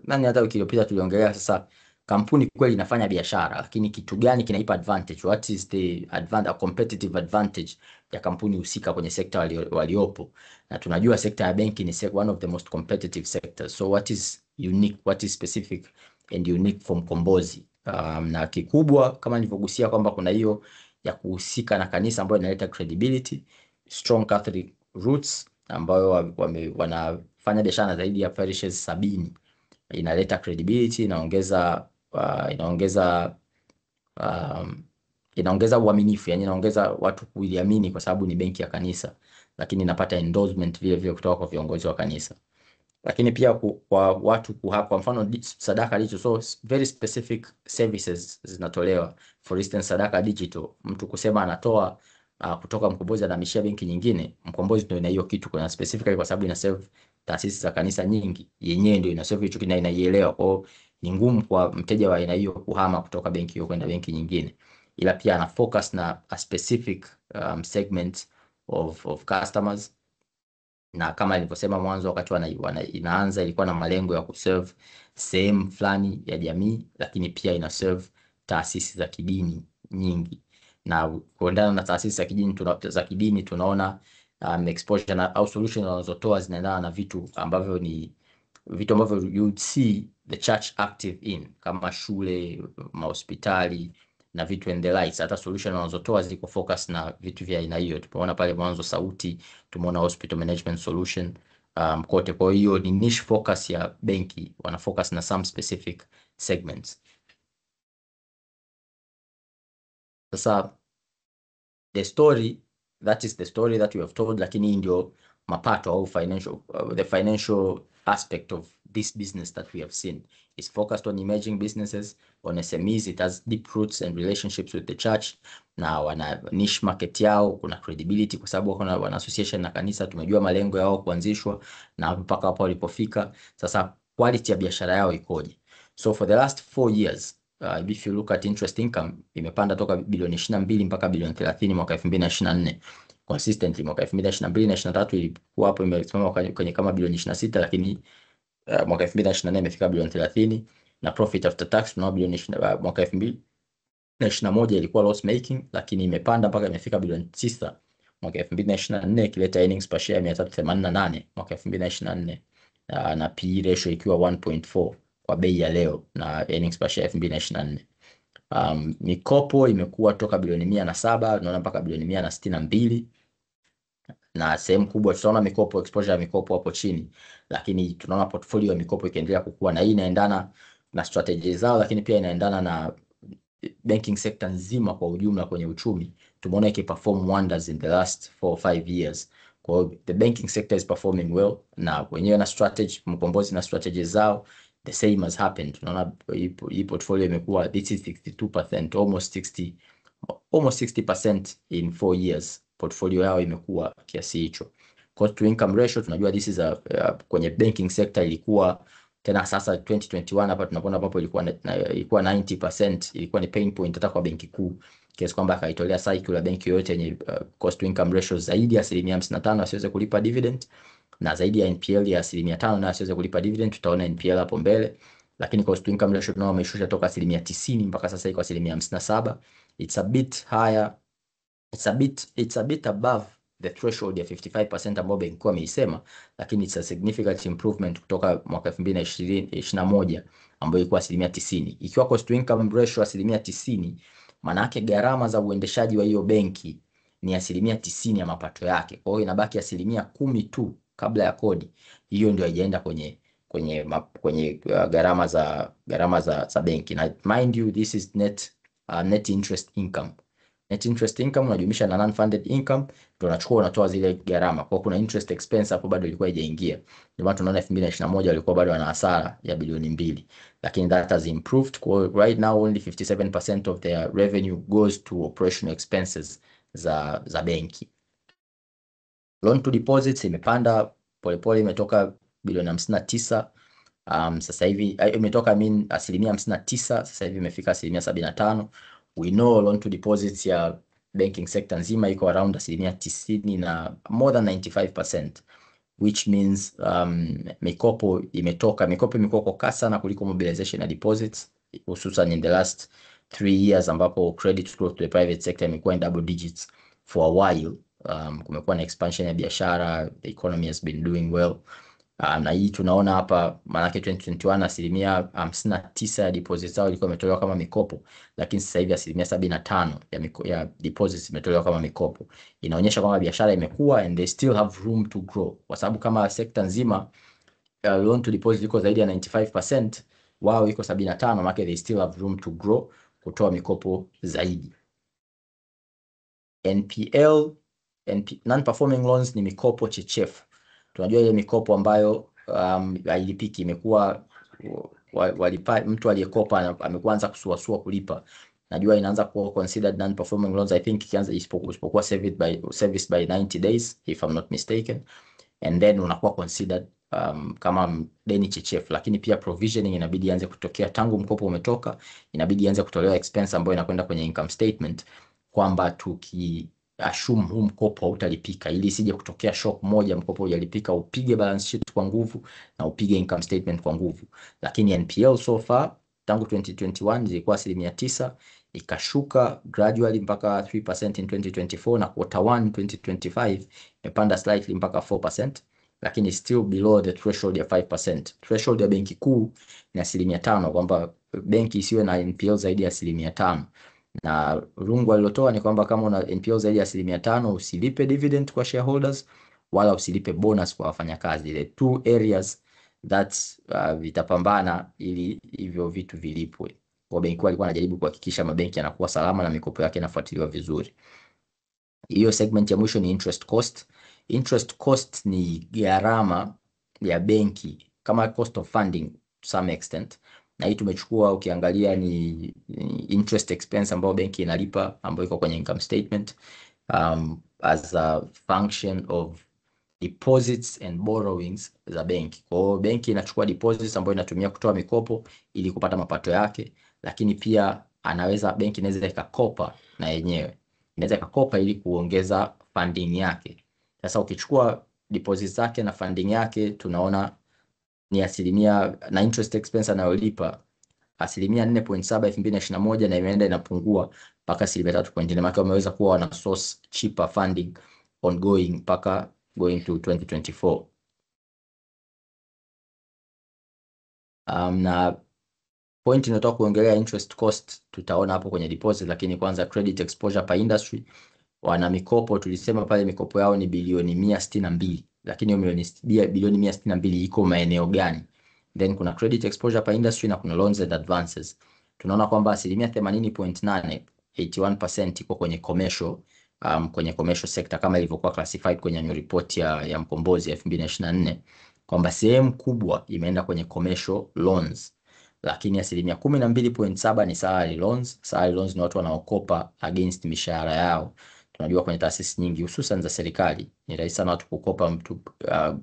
Speaker 7: hata wiki iliyopita, tuliongelea sasa kampuni kweli inafanya biashara, lakini kitu gani kinaipa advantage? What is the competitive advantage ya kampuni husika kwenye sekta waliopo? Na tunajua sekta ya benki ni one of the most competitive sectors. So what is unique, what is specific and unique from Mkombozi? Na kikubwa kama nilivyogusia kwamba kuna hiyo ya kuhusika na kanisa ambayo inaleta credibility, strong Catholic roots, ambayo wanafanya biashara na zaidi ya parishes 70. Inaleta credibility, inaongeza uaminifu, yani inaongeza watu kuiamini kwa sababu ni benki ya kanisa, lakini inapata endorsement vile vile kutoka kwa viongozi wa kanisa. Lakini pia kwa watu kwa mfano Sadaka Digital, so very specific services zinatolewa. For instance, Sadaka Digital, mtu kusema anatoa kutoka Mkombozi anahamishia benki nyingine, Mkombozi ndio ina hiyo kitu kuna specifically kwa sababu ina serve taasisi za kanisa nyingi, yenyewe ndio ina serve hicho kitu na inaielewa. Kwa ni ngumu kwa mteja wa aina hiyo kuhama kutoka benki hiyo kwenda benki nyingine, ila pia ana focus na a specific segment of customers, na kama nilivyosema mwanzo wakati inaanza ilikuwa na malengo ya kuserve sehemu fulani ya jamii, lakini pia ina serve taasisi za kidini nyingi, na kuendana na taasisi za kidini tunaona exposure na au solution wanazotoa zinaendana na vitu ambavyo you would see the church active in, kama shule, mahospitali na vitu and the likes. Hata solution wanazotoa ziko focus na vitu vya aina hiyo. Tumeona pale mwanzo sauti, tumeona hospital management solution kote. Kwa hiyo ni niche focus ya benki, wana focus na some specific segments. Sasa the story that we have told, lakini ndio mapato au the financial aspect of this business that we have seen is focused on emerging businesses, on SMEs. It has deep roots and relationships with the church, na wana niche market yao, kuna credibility kwa sababu wana association na kanisa, tumejua malengo yao kuanzishwa na mpaka hapo walipofika. Sasa quality ya biashara yao ikoje? So for the last 4 years, if you look at interest income, imepanda toka bilioni 22 mpaka bilioni 30 mwaka 2024. Consistently mwaka 2022 na 2023 ilikuwa hapo imesimama kwenye kama bilioni 26, lakini mwaka 2024 imefika bilioni 30, na profit after tax tunao bilioni mwaka 2021 ilikuwa loss making, lakini imepanda mpaka imefika bilioni 9 mwaka 2024, ikileta earnings per share 388 mwaka 2024, na PE ratio ikiwa 1.4 kwa bei ya leo na earnings per share 2024. Mikopo imekuwa toka bilioni 107 tunaona mpaka bilioni 162, na sehemu kubwa tutaona mikopo, exposure ya mikopo hapo chini, lakini tunaona portfolio ya mikopo ikiendelea kukua, na hii inaendana na strategy zao, lakini pia inaendana na banking sector nzima kwa ujumla kwenye uchumi. Tumeona ikiperform wonders in the last 4 or 5 years. Kwa hiyo the banking sector is performing well, na wenyewe na strategy, Mkombozi na strategy zao the same has happened. Tunaona hii portfolio imekuwa, this is 62%, almost 60% in 4 years. Portfolio yao imekuwa kiasi hicho. Cost to income ratio tunajua this is kwenye banking sector ilikuwa tena, sasa 2021 hapa tunapoona hapo ilikuwa 90%, ilikuwa ni pain point hata kwa benki kuu, kiasi kwamba akaitolea cycle ya benki yote yenye cost to income ratio zaidi ya 55% asiweze kulipa dividend, na zaidi ya NPL ya 5% na asiweze kulipa dividend. Tutaona NPL hapo mbele, lakini cost to income ratio tunao wameshusha toka 90% mpaka sasa iko 57%. It's a bit higher, it's a bit above the threshold ya 55% ambayo benki kuu ameisema, lakini it's a significant improvement kutoka mwaka 2021 ambayo ilikuwa 90%. Ikiwa cost to income ratio 90%, maana yake gharama za uendeshaji wa hiyo benki ni 90% ya mapato yake. Kwa hiyo inabaki 10% tu kabla ya kodi. Hiyo ndio haijaenda kwenye gharama za benki. Na mind you, this is net interest income. Net interest income unajumlisha na non-funded income, ndio unachukua unatoa zile gharama. Kwa kuna interest expense hapo bado ilikuwa haijaingia. Ndio maana tunaona 2021 walikuwa bado wana hasara ya bilioni 2, lakini that has improved. Kwa right now only 57% of their revenue goes to operational expenses za benki. Loan to deposits imepanda polepole, imetoka bilioni 59 sasa hivi imetoka 59%, sasa hivi imefika 75%. We know loan to deposits ya banking sector nzima iko around 90% na more than 95%, which means mikopo imekuwa kwa kasi sana kuliko mobilization na deposits, hususan in the last 3 years ambapo credit growth to the private sector imekuwa in double digits for a while. Kumekuwa na expansion ya biashara, the economy has been doing well. Na hii tunaona hapa maanake 2021 59% ya deposits zao ilikuwa imetolewa kama mikopo, lakini sasa hivi 75% ya deposits imetolewa kama mikopo. Inaonyesha kwamba biashara imekua and they still have room to grow, kwa sababu kama sekta nzima loan to deposit iko zaidi ya 95%, wao iko 75%, maana they still have room to grow, kutoa mikopo zaidi. NPL, non performing loans ni mikopo chechefu. Tunajua ile mikopo ambayo hailipiki, imekuwa mtu aliyekopa amekuanza kusuasua kulipa. Najua inaanza kuwa considered non performing loans, I think ikianza isipokuwa serviced by 90 days if I'm not mistaken, and then unakuwa considered kama deni chechefu. Lakini pia provisioning inabidi ianze kutokea tangu mkopo umetoka, inabidi ianze kutolewa expense ambayo inakwenda kwenye income statement, kwamba assume huu mkopo hautalipika, ili isije kutokea shock moja mkopo hujalipika upige balance sheet kwa nguvu na upige income statement kwa nguvu. Lakini NPL so far tangu 2021 zilikuwa 9%, ikashuka gradually mpaka 3% in 2024, na quarter 1 2025 imepanda slightly mpaka 4%, lakini still below the threshold ya 5%. Threshold ya benki kuu ni 5%, kwamba benki isiwe na NPL zaidi ya 5%. Na rungu alilotoa ni kwamba kama una NPL zaidi ya 5%, usilipe dividend kwa shareholders wala usilipe bonus kwa wafanyakazi. The two areas that vitapambana ili hivyo vitu vilipwe. Kwa benki alikuwa anajaribu kuhakikisha mabenki yanakuwa salama na mikopo yake inafuatiliwa vizuri. Hiyo segment ya mwisho ni interest cost. Interest cost ni gharama ya benki kama cost of funding to some extent, na hii tumechukua, ukiangalia ni interest expense ambayo benki inalipa, ambayo iko kwenye income statement as a function of deposits and borrowings za benki. Kwa hiyo benki inachukua deposits ambayo inatumia kutoa mikopo ili kupata mapato yake, lakini pia benki inaweza ikakopa, na yenyewe inaweza ikakopa ili kuongeza funding yake. Sasa ukichukua deposits zake na funding yake, tunaona ni na interest expense anayolipa 4.7% 2021, na imeenda inapungua mpaka 3.4%. Maana wameweza kuwa wana source cheaper funding ongoing mpaka going to 2024. Na point ninataka kuongelea interest cost tutaona hapo kwenye deposit, lakini kwanza credit exposure per industry. Wana mikopo, tulisema pale mikopo yao ni bilioni 162, lakini hiyo bilioni 162 iko maeneo gani? Then kuna credit exposure per industry na kuna loans and advances. Tunaona kwamba 80.8%, 81% iko kwenye commercial sector kama ilivyokuwa classified kwenye annual report ya Mkombozi 2024, kwamba sehemu kubwa imeenda kwenye commercial loans. Lakini 12.7% ni salary loans. Salary loans ni watu wanaokopa against mishahara yao. Tunajua kwenye taasisi nyingi hususan za serikali ni rahisi sana watu kukopa, mtu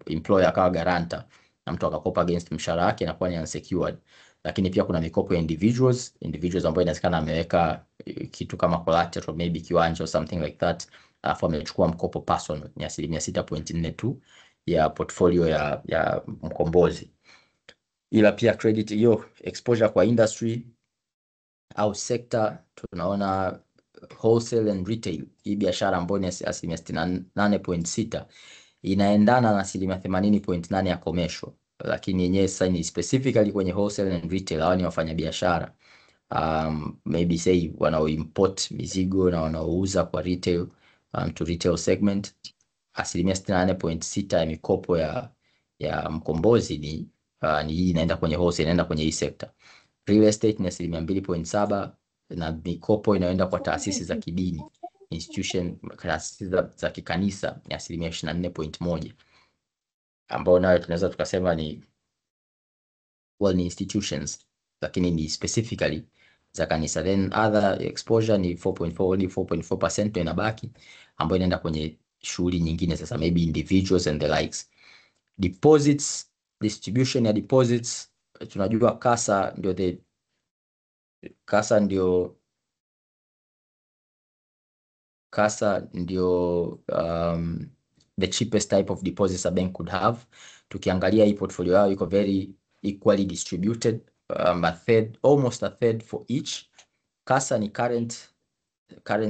Speaker 7: employer akawa guarantor na mtu akakopa against mshahara wake, inakuwa ni unsecured. Lakini pia kuna mikopo ya individuals ambayo inawezekana ameweka kitu kama collateral, maybe kiwanja or something like that, alafu amechukua mkopo personal, ni 6.4% tu ya portfolio ya Mkombozi. Ila pia credit hiyo exposure kwa industry au sector, tunaona wholesale and retail, hii biashara ambayo ni 68.6% inaendana na 80.8% ya commercial, lakini yenyewe sasa ni specifically kwenye wholesale and retail. Hao ni wafanyabiashara maybe say wanao import mizigo na wanaouza kwa retail to retail segment. 68.6% ya mikopo ya Mkombozi ni hii inaenda kwenye wholesale, inaenda kwenye hii sector. Real estate ni 2.7%, na mikopo inaenda kwa taasisi za kidini, institution, taasisi za kikanisa ni 24.1%, ambao nayo tunaweza tukasema ni institutions, lakini ni specifically za kanisa. Then other exposure ni 4.4% ndio inabaki, ambayo inaenda kwenye shughuli nyingine, sasa maybe individuals and the likes. Deposits, distribution ya deposits, tunajua kasa ndio the cheapest type of deposits a bank could have. Tukiangalia hii portfolio yao iko very equally distributed, almost a third for each. Kasa ni current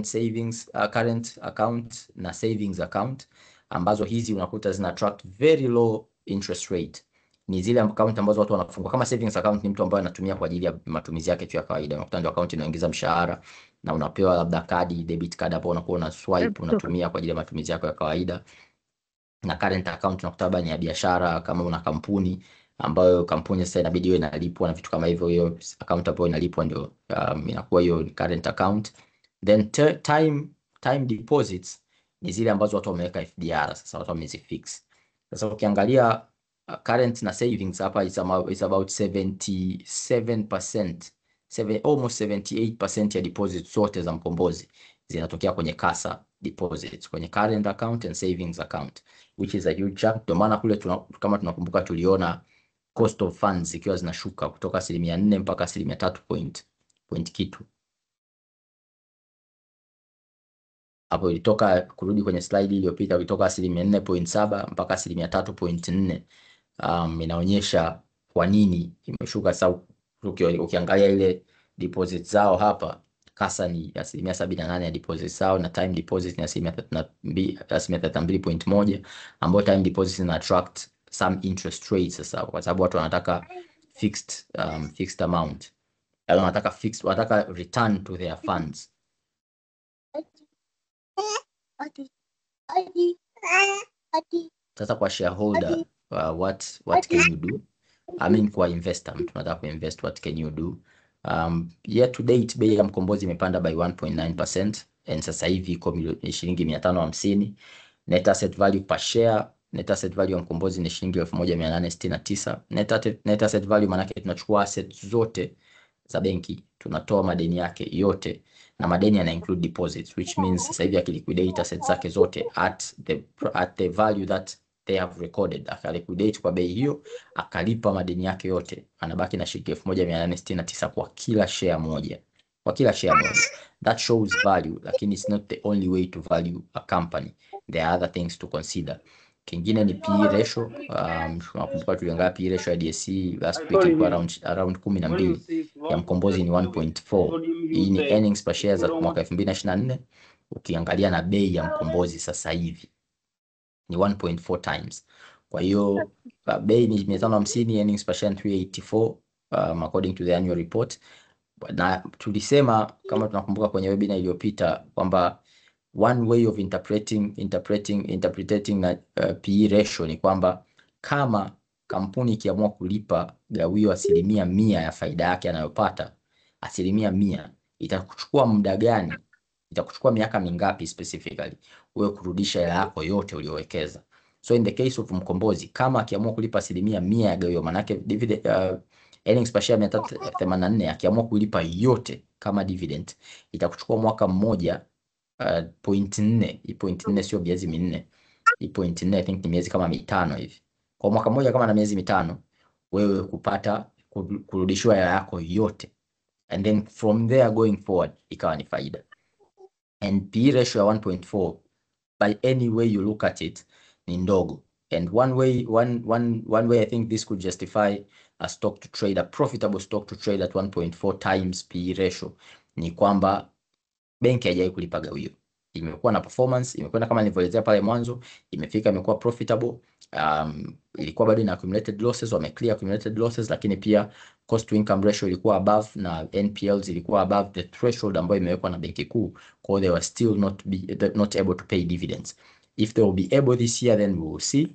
Speaker 7: savings, current account na savings account, ambazo hizi unakuta zina attract very low interest rate. Ni zile account ambazo watu wanafungua. Kama savings account ni mtu ambaye anatumia kwa ajili ya matumizi yake tu ya kawaida. Unakuta ndio account inaingiza mshahara na unapewa labda kadi, debit card hapo unakuwa una swipe unatumia kwa ajili ya matumizi yako ya kawaida. Na current account unakuta labda ni ya biashara, kama una kampuni ambayo kampuni sasa inabidi iwe inalipwa na vitu kama hivyo, hiyo account ambayo inalipwa ndio inakuwa hiyo current account. Then time deposits ni zile ambazo watu wameweka FDR, sasa watu wamezifix. Sasa ukiangalia current na savings hapa is about 77%, almost 78% ya deposits zote za Mkombozi zinatokea kwenye kasa deposits, kwenye current account and savings account, which is a huge chunk. Ndio maana kule kama tunakumbuka tuliona cost of funds ikiwa zinashuka kutoka 4% mpaka 3 point kitu. Hapo ilitoka kurudi kwenye slide iliyopita ilitoka 4.7 mpaka 3.4. Inaonyesha kwa nini imeshuka. Sasa ukiangalia ile deposit zao hapa, kasa ni 78% ya deposit zao na time deposit ni 32.1, ambapo time deposit ina attract some interest rates sasa, kwa sababu watu wanataka fixed amount. Wanataka return to their funds. Sasa kwa shareholder, what can you do? I mean kwa investor, mtu anataka kuinvest, what can you do? Year to date bei ya Mkombozi imepanda by 1.9% and sasa hivi iko shilingi 550. Net asset value per share, net asset value ya Mkombozi ni shilingi 1869. Net asset value maana yake tunachukua assets zote za benki, tunatoa madeni yake yote, na madeni yana include deposits, which means sasa hivi akiliquidate assets zake zote at the value that they have recorded, akaliquidate kwa bei hiyo, akalipa madeni yake yote, anabaki na shilingi 1869 kwa kila share moja. That shows value, lakini it's not the only way to value a company. There are other things to consider. Kingine ni PE ratio. Tunakumbuka tuliangalia PE ratio ya DSE last week ilikuwa around 12, ya Mkombozi ni 1.4. Hii ni earnings per share za mwaka 2024. Ukiangalia na bei ya Mkombozi sasa hivi ni 1.4 times. Kwa hiyo bei ni 550, earnings per share 384 according to the annual report. Na tulisema kama tunakumbuka kwenye webinar iliyopita kwamba one way of interpreting na PE ratio ni kwamba kama kampuni ikiamua kulipa gawio 100% ya faida yake anayopata, 100%, itakuchukua muda gani? Itakuchukua miaka mingapi specifically wewe kurudisha hela yako yote uliyowekeza? So in the case of Mkombozi, kama akiamua kulipa 100% ya gawio, manake dividend earnings per share 384, akiamua kulipa yote kama dividend, itakuchukua mwaka mmoja 0.4. 0.4 sio miezi minne. 0.4 I think ni miezi kama 5 hivi. Kwa mwaka mmoja kama na miezi 5 wewe kupata kurudishwa hela yako yote, and then from there going forward ikawa ni faida. And PE ratio ya 1.4 by any way you look at it ni ndogo. And one way I think this could justify a profitable stock to trade at 1.4 times PE ratio ni kwamba benki haijawahi kulipa gawio. Imekuwa na performance, imekwenda kama nilivyoelezea pale mwanzo, imekuwa profitable. Ilikuwa bado ina accumulated losses, wameclear accumulated losses, lakini pia cost to income ratio ilikuwa above na NPLs ilikuwa above the threshold ambayo imewekwa na benki kuu. Kwa they were still not able to pay dividends. If they will be able this year, then we will see.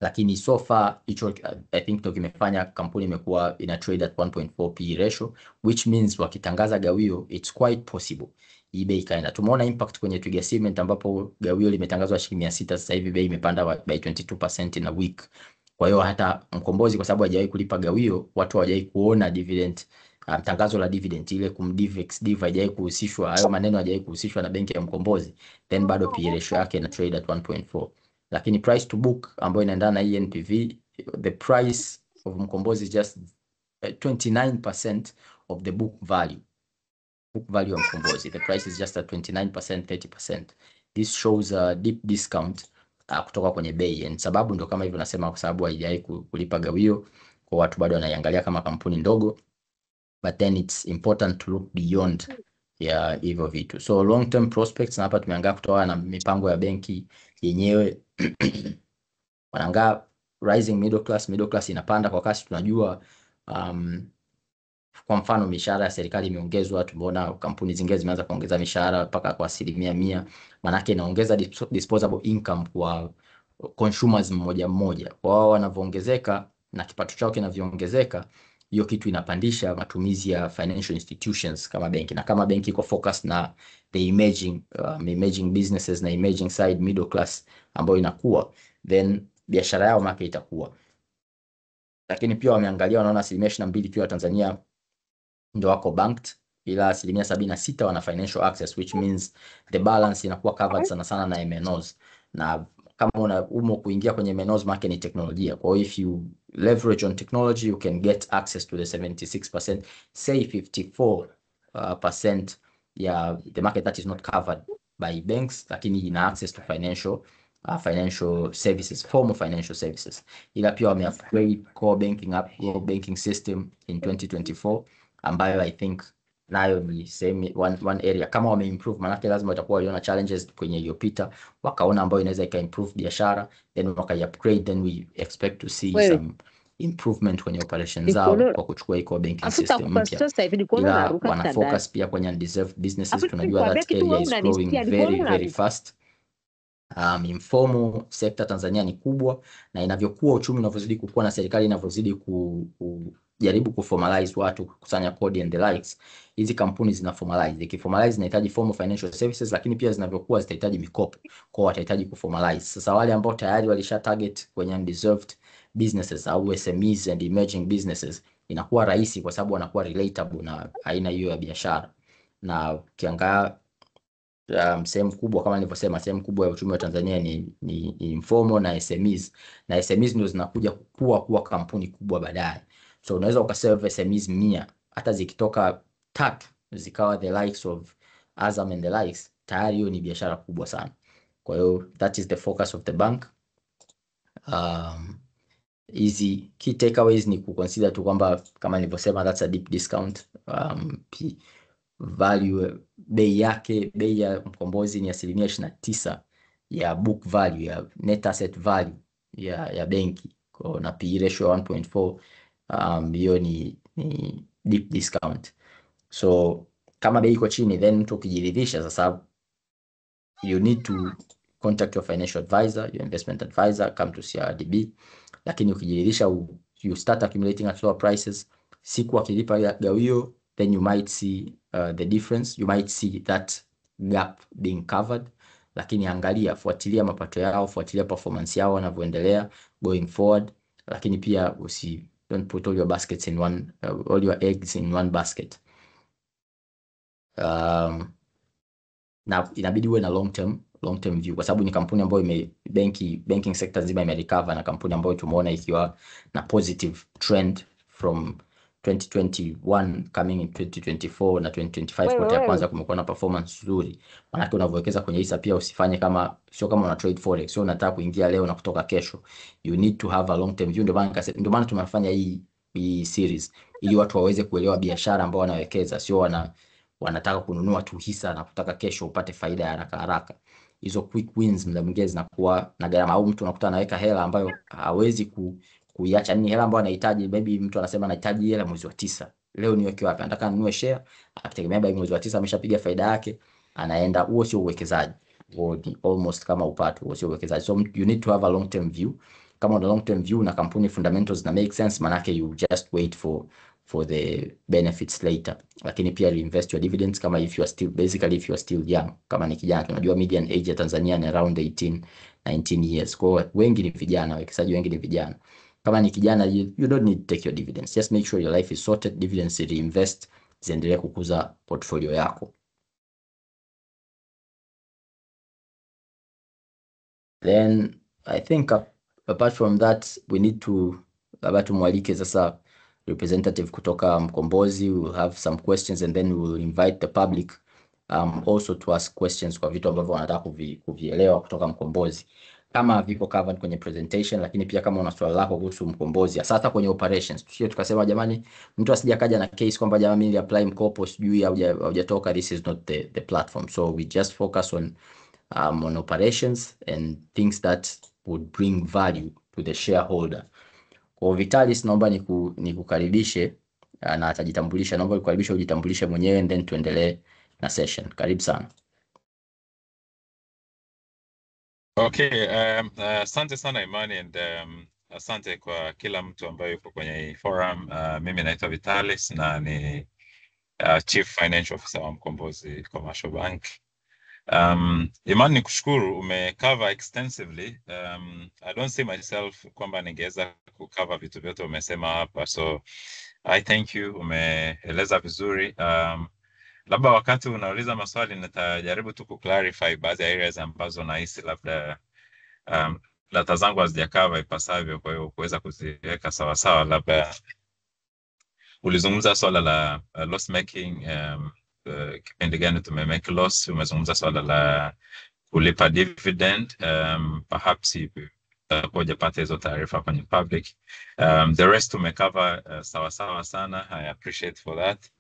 Speaker 7: Lakini so far hicho I think ndio kimefanya kampuni imekuwa ina trade at 1.4 PE ratio, which means wakitangaza gawio it's quite possible hii bei kaenda. Tumeona impact kwenye Twiga Cement ambapo gawio limetangazwa shilingi 600, sasa hivi bei imepanda by 22% in a week. Kwa hiyo hata Mkombozi kwa sababu hajawahi kulipa gawio, watu hawajawahi kuona dividend, tangazo la dividend ile kumdiv ex-div hajawahi kuhusishwa, hayo maneno hajawahi kuhusishwa na benki ya Mkombozi, then bado PE ratio yake ina trade at 1.4. Lakini price to book ambayo inaendana na NPV, the price of Mkombozi is just 29% of the book value of Mkombozi. The price is just at 29%, 30%. This shows a deep discount kutoka kwenye bei, and sababu ndo kama hivyo nasema, kwa sababu haijai kulipa gawio, kwa watu bado wanaiangalia kama kampuni ndogo, but then it's important to look beyond ya hivyo vitu. So long term prospects, na hapa tumeangaa kutoa na mipango ya benki yenyewe. Wanaangaa rising middle class inapanda kwa kasi. Tunajua kwa mfano mishahara ya serikali imeongezwa, tumeona kampuni zingine zimeanza kuongeza mishahara mpaka kwa 100%. Manake inaongeza disposable income kwa consumers mmoja mmoja. Kwa wao wanavyoongezeka na kipato chao kinavyoongezeka, hiyo kitu inapandisha matumizi ya financial institutions kama benki, na kama benki iko focus na the emerging businesses na emerging side middle class ambayo inakuwa, then biashara yao market itakuwa. Lakini pia wameangalia, wanaona 22% tu wa Tanzania ndio wako banked, ila 76% wana financial access, which means the balance inakuwa covered sana sana na MNOs. Na kama umo kuingia kwenye MNOs, market ni teknolojia. Kwa hiyo if you leverage on technology, you can get access to the 76%, say 54% ya the market that is not covered by banks, lakini ina access to financial services, form of financial services. Ila pia wame-upgrade core banking system in 2024, ambayo I think nayo ni same one area. Kama wame-improve, manake lazima watakuwa waliona challenges kwenye iliyopita, wakaona ambayo inaweza ika-improve biashara, then waka-upgrade, then we expect to see some improvement kwenye operations zao kwa kuchukua core banking system mpya. Ila wana focus pia kwenye undeserved businesses. Tunajua that area is growing very very fast. Informal sector Tanzania ni kubwa, na inavyokuwa uchumi unavyozidi kukua na serikali inavyozidi kujaribu kuformalize watu, kukusanya kodi and the likes, hizi kampuni zina formalize. Ikiformalize zinahitaji formal financial services, lakini pia zinavyokuwa zitahitaji mikopo, kwa watahitaji kuformalize. Sasa wale ambao tayari walisha target kwenye undeserved businesses au SMEs and emerging businesses, inakuwa rahisi kwa sababu wanakuwa relatable na aina hiyo ya biashara. Na kiangaa sehemu kubwa kama nilivyosema, sehemu kubwa ya uchumi wa Tanzania ni informal na SMEs, na SMEs ndio zinakuja kukua kuwa kampuni kubwa baadaye. So unaweza ukaserve SMEs 100, hata zikitoka 3 zikawa the likes of Azam and the likes, tayari hiyo ni biashara kubwa sana. Kwa hiyo that is the focus of the bank. Easy key takeaways ni kuconsider tu kwamba kama nilivyosema, that's a deep discount. Value, bei ya Mkombozi ni 29% ya book value ya net asset value ya benki, na PE ratio 1.4. Hiyo ni deep discount. So kama bei iko chini, then mtu ukijiridhisha sasa, you need to contact your financial advisor, your investment advisor, come to CRDB. Lakini ukijiridhisha, you start accumulating at lower prices. Siku akilipa gawio, then you might see the difference, you might see that gap being covered. Lakini angalia, fuatilia mapato yao, fuatilia performance yao wanavyoendelea going forward. Lakini pia don't put all your baskets in one, all your eggs in one basket. Na inabidi uwe na long term view, kwa sababu ni kampuni ambayo banking sector nzima imerecover, na kampuni ambayo tumeona ikiwa na positive trend from 2021 coming in 2024 na 2025 kwa ya kwanza kumekuwa na performance nzuri. Maana unavyowekeza kwenye hisa pia usifanye sio kama una trade forex, sio unataka kuingia leo na kutoka kesho. You need to have a long term view. Ndio maana tumefanya hii series ili watu waweze kuelewa biashara ambao wanawekeza, sio wanataka kununua tu hisa na kutaka kesho upate faida ya haraka. Hizo quick wins mda mwingine zinakuwa na gharama, au mtu unakuta anaweka hela ambayo hawezi kuiacha. Ni hela ambayo anahitaji, maybe mtu anasema anahitaji hela mwezi wa 9, leo niweke wapi? Anataka ninunue share, akitegemea by mwezi wa 9 ameshapiga faida yake, anaenda. Huo sio uwekezaji, huo ni almost kama upato, huo sio uwekezaji. So you need to have a long term view. Kama una long term view na kampuni fundamentals na make sense, manake you just wait for the benefits later. Lakini pia reinvest your dividends kama if you are still young. Kama ni kijana, tunajua median age ya Tanzania ni around 19 years. Kwa wengi ni vijana, wawekezaji wengi ni vijana. Kama ni kijana, you don't need to take your dividends. Just make sure your life is sorted. Dividends reinvest, ziendelee kukuza portfolio yako. Then I think apart from that, we need to tumwalike sasa representative kutoka Mkombozi. We will have some questions and then we will invite the public also to ask questions kwa vitu ambavyo wanataka kuvielewa kutoka Mkombozi, kama viko covered kwenye presentation. Lakini pia kama una swali lako kuhusu Mkombozi, hasa kwenye operations, tusije tukasema jamani, mtu asije akaja na case kwamba jamani mimi apply mkopo sijui haujatoka. This is not the platform. So we just focus on operations and things that would bring value to the shareholder. Kwa Vitalis, naomba nikukaribishe na atajitambulisha. Naomba nikukaribishe ujitambulishe mwenyewe and then tuendelee na session. Karibu sana.
Speaker 9: Okay, asante sana Imani and asante kwa kila mtu ambaye yuko kwenye forum. Mimi naitwa Vitalis na ni Chief Financial Officer wa Mkombozi Commercial Bank. Imani, nikushukuru, umecover extensively. I don't see myself kwamba ningeweza kucover vitu vyote umesema hapa, so I thank you, umeeleza vizuri. Labda wakati unauliza maswali nitajaribu tu kuclarify baadhi ya areas ambazo nahisi labda data zangu hazijakava ipasavyo, kwa hiyo kuweza kuziweka sawa sawa. Labda ulizungumza swala la loss making, kipindi gani tumemake loss, umezungumza swala la kulipa dividend, perhaps hujapata hizo taarifa kwenye public. The rest umecover sawa sawa sana, I appreciate for that.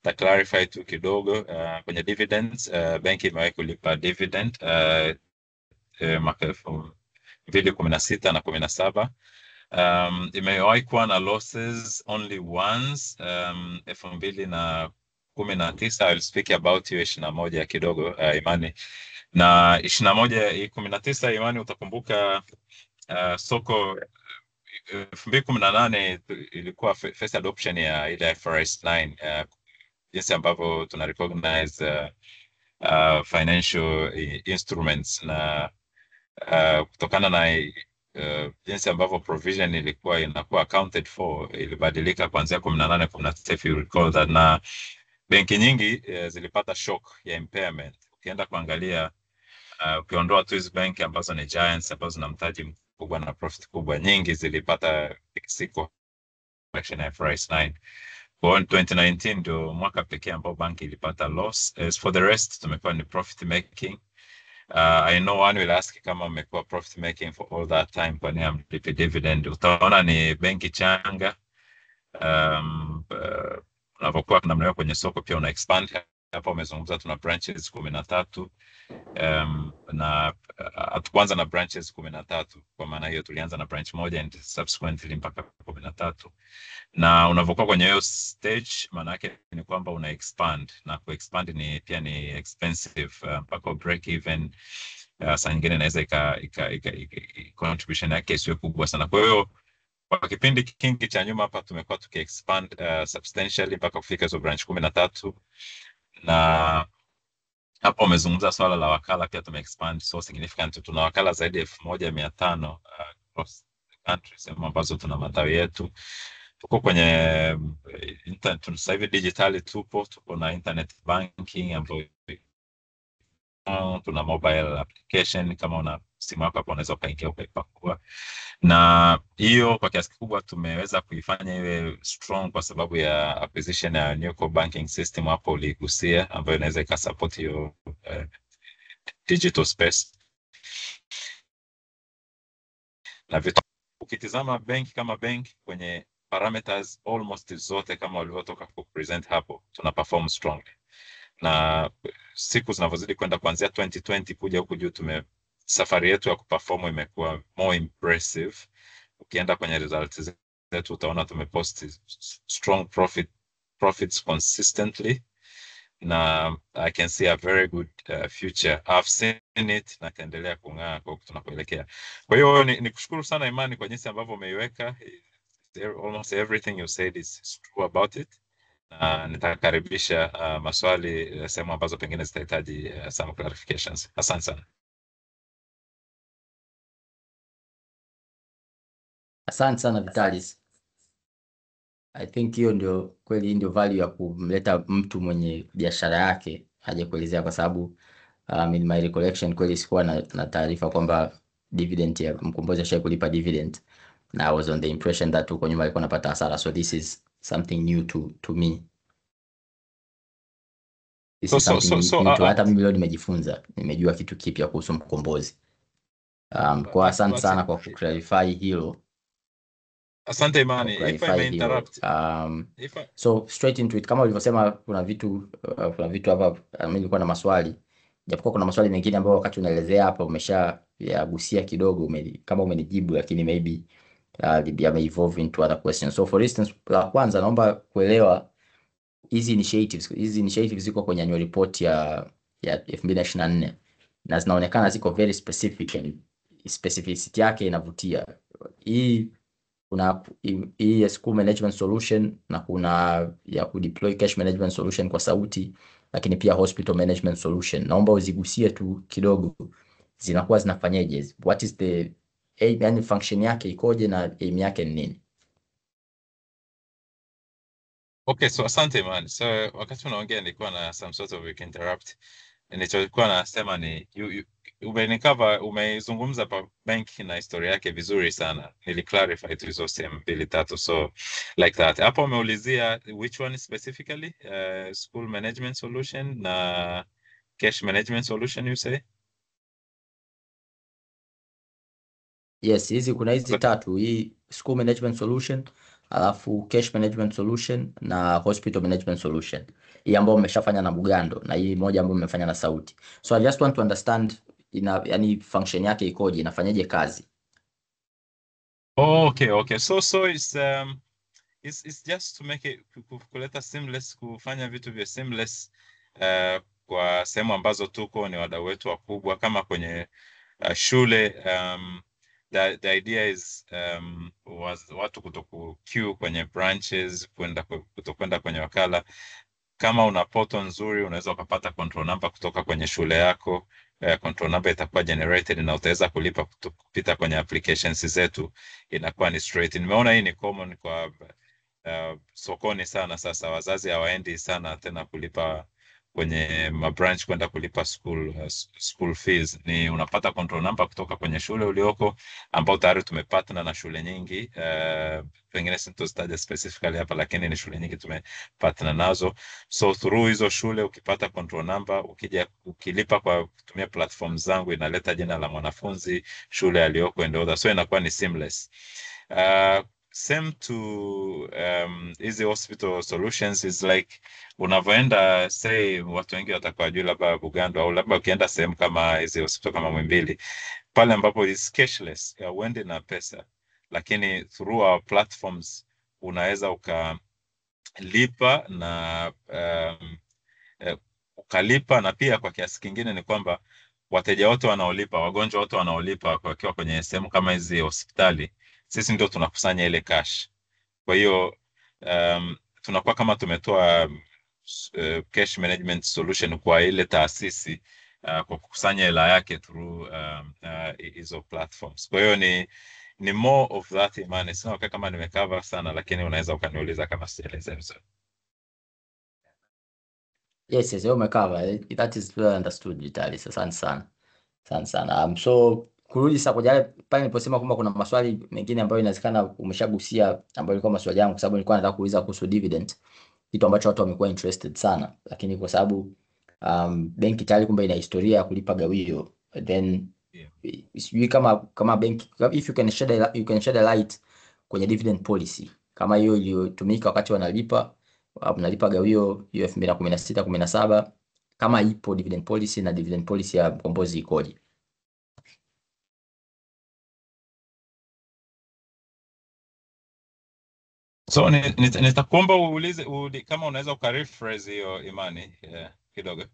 Speaker 9: Ta clarify tu kidogo kwenye dividends, benki imewahi kulipa dividend mwaka 2016 na 17. Imewahi kuwa na losses only once 2019. I'll speak about hiyo 21 kidogo Imani. Na 19 Imani, utakumbuka soko 2018 ilikuwa first adoption ya ile IFRS 9, jinsi ambavyo tuna recognize financial instruments, na kutokana na jinsi ambavyo provision ilikuwa inakuwa accounted for ilibadilika kuanzia 18 19, if you recall that, na benki nyingi zilipata shock ya impairment. Ukienda kuangalia ukiondoa tu hizo benki ambazo ni giants ambazo zina mtaji mkubwa na profit kubwa, nyingi zilipata siku correction ya IFRS 9. Kwa 2019 ndio mwaka pekee ambao banki ilipata loss. As for the rest tumekuwa ni profit making. I know one will ask kama umekuwa profit making for all that time, kwa nini hamlipi dividend? Utaona ni benki changa. Unapokuwa namna kwenye soko pia una expand. Hapa umezungumza tuna branches 13. Na hatukuanza na branches 13, kwa maana hiyo tulianza na branch moja and subsequently mpaka 13. Na unavokuwa kwenye hiyo stage, maana yake ni kwamba una expand, na ku expand ni pia ni expensive, mpaka break even. Saa nyingine inaweza contribution yake isiwe kubwa sana. Kwa hiyo kwa kipindi kingi cha nyuma hapa tumekuwa tuki expand substantially mpaka kufika hizo branch 13. Na hapo umezungumza swala la wakala, pia tume expand so significant. Tuna wakala zaidi ya 1500 across the country, sehemu ambazo tuna matawi yetu. Tuko kwenye internet, sasa hivi digitally tuko na internet banking ambayo tuna mobile application. Kama una simu yako hapo unaweza ukaingia ukaipakua, na hiyo kwa kiasi kikubwa tumeweza kuifanya iwe strong kwa sababu ya acquisition ya Newco banking system hapo uligusia, ambayo inaweza ikasupport hiyo digital space. Na vitu ukitizama benki kama benki kwenye parameters almost zote kama walivyotoka ku present hapo, tuna perform strongly. Na siku zinavyozidi kwenda kuanzia 2020 kuja huku juu, safari yetu ya kuperform imekuwa more impressive. Ukienda kwenye results zetu utaona tumepost strong profits consistently, na I can see a very good future. I've seen it na kaendelea kung'aa kwa tunapoelekea. Kwa hiyo ni kushukuru sana Imani kwa jinsi ambavyo umeiweka. Almost everything you said is true about it. Na nitakaribisha maswali sehemu ambazo pengine zitahitaji some clarifications. Asante sana.
Speaker 7: Asante sana Vitalis. I think hiyo ndio kweli, ndio value ya kumleta mtu mwenye biashara yake aje kuelezea, kwa sababu in my recollection kweli sikuwa na taarifa kwamba dividend ya Mkombozi ashaye kulipa dividend, na I was on the impression that huko nyuma alikuwa anapata hasara, so this is something new to me. This is something new to hata mimi leo nimejifunza, nimejua kitu kipya kuhusu Mkombozi. Kwa asante sana kwa kuclarify hilo.
Speaker 9: Asante Imani, if I may interrupt.
Speaker 7: So straight into it, kama ulivyosema kuna vitu hapa mimi nilikuwa na maswali. japokuwa kuna maswali mengine ambayo wakati unaelezea hapa umeshayagusia kidogo, kama umenijibu, lakini maybe yame evolve into other questions. So for instance, la kwanza naomba kuelewa hizi initiatives ziko kwenye annual report ya 2024 na zinaonekana ziko very specific, and specificity yake inavutia. Kuna hii ya school management solution na kuna ya kudeploy cash management solution kwa sauti, lakini pia hospital management solution. Naomba uzigusie tu kidogo, zinakuwa zinafanyaje? What is the aim, yani function yake ikoje na aim yake ni nini?
Speaker 9: Okay, so asante man. So wakati unaongea nilikuwa na some sort of interrupt. Nilichokuwa nasema ni umezungumza pa banki na historia yake vizuri sana. Niliclarify tu hizo sehemu mbili tatu, so like that. Hapo umeulizia which one specifically, school management solution na cash management solution you say?
Speaker 7: Yes, hizi kuna hizi tatu, hii school management solution, alafu cash management solution na hospital management solution. Hii ambayo mmeshafanya na Bugando na hii moja ambayo mmefanya na Sauti. So I just want to understand yani function yake ikoje, inafanyaje kazi?
Speaker 9: Okay. So it's just to make it kuleta seamless, kufanya vitu vya seamless kwa sehemu ambazo tuko ni wadau wetu wakubwa kama kwenye shule. The idea is watu kutoku queue kwenye branches, kutokwenda kwenye wakala. Kama una portal nzuri unaweza ukapata control number kutoka kwenye shule yako. Control number itakuwa generated na utaweza kulipa kupita kwenye applications zetu, inakuwa ni straight. Nimeona hii ni common kwa sokoni sana. Sasa wazazi hawaendi sana tena kulipa kwenye mabranch kwenda kulipa school fees. Ni unapata control number kutoka kwenye shule ulioko, ambao tayari tumepartner na shule nyingi, pengine sitozitaja specifically hapa, lakini ni shule nyingi tumepartner nazo. So through hizo shule ukipata control number, ukilipa kwa kutumia platform zangu, inaleta jina la mwanafunzi, shule aliyoko and other, so inakuwa ni seamless. Same to easy hospital solutions is like unavyoenda, say watu wengi watakuwa juu labda Bugando, au labda ukienda sehemu kama hizi hospital kama Muhimbili, pale ambapo is cashless, uende na pesa, lakini through our platforms unaweza ukalipa na ukalipa. Na pia kwa kiasi kingine ni kwamba wateja wote wanaolipa, wagonjwa wote wanaolipa wakiwa kwenye sehemu kama hizi hospitali, sisi ndio tunakusanya ile cash. Kwa hiyo tunakuwa kama tumetoa cash management solution kwa ile taasisi kwa kukusanya hela yake through hizo platforms. Kwa hiyo ni more of that imani. Sina wakati kama nimecover sana, lakini unaweza ukaniuliza kama sieleze vizuri.
Speaker 7: Yes, umecover. That is well understood, Vitalis. Asante sana. So kurudi sasa kwa pale niliposema kwamba kuna maswali mengine ambayo inawezekana umeshagusia, ambayo ilikuwa maswali yangu, kwa sababu nilikuwa nataka kuuliza kuhusu dividend, kitu ambacho watu wamekuwa interested sana, lakini kwa sababu benki tayari kumbe ina historia ya kulipa gawio, then sijui kama benki, if you can shed a light kwenye dividend policy kama hiyo iliyotumika wakati wanalipa gawio hiyo 2016 17, kama ipo dividend policy na dividend policy ya Mkombozi ikoje?
Speaker 9: So nitakuomba uulize kama unaweza ukarephrase hiyo imani kidogo.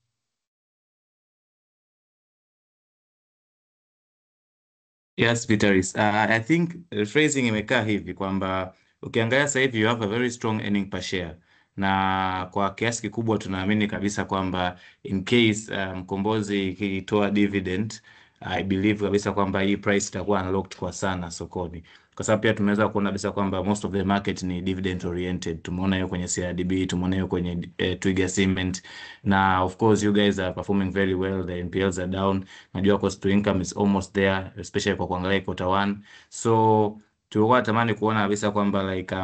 Speaker 4: Yes, Vitalis. I think phrasing imekaa hivi kwamba ukiangalia sasa hivi you have a very strong earning per share, na kwa kiasi kikubwa tunaamini kabisa kwamba in case Mkombozi ikitoa dividend, I believe kabisa kwamba hii price itakuwa unlocked kwa sana sokoni, kwa sababu pia tumeweza kuona kabisa kwamba most of the market ni dividend oriented. Tumeona hiyo kwenye CRDB, tumeona hiyo kwenye Twiga Cement, na of course you guys are performing very well. The NPLs are down, najua cost to income is almost there, especially kwa kuangalia quarter 1. So tulikuwa natamani kuona kabisa kwamba like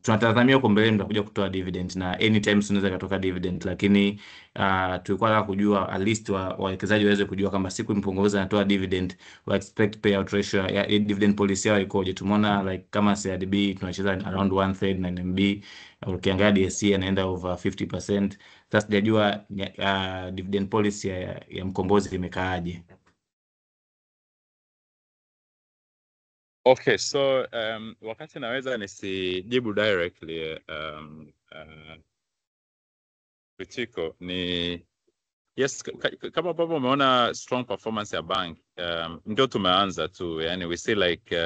Speaker 4: tunatazamia huko mbele mtakuja kutoa dividend na anytime tunaweza kutoka dividend, lakini tulikuwa nataka kujua at least wawekezaji waweze kujua kama siku mpongozi anatoa dividend wa expect payout ratio ya dividend policy yao ikoje. Tumeona like kama CRDB tunacheza around 1/3 na NMB, ukiangalia DSE anaenda over 50%. Sasa sijajua dividend policy ya mkombozi imekaaje.
Speaker 9: Okay, so wakati naweza nisijibu directly Ritiko, ni yes, kama baba umeona strong performance ya bank, ndio tumeanza tu, yani we see like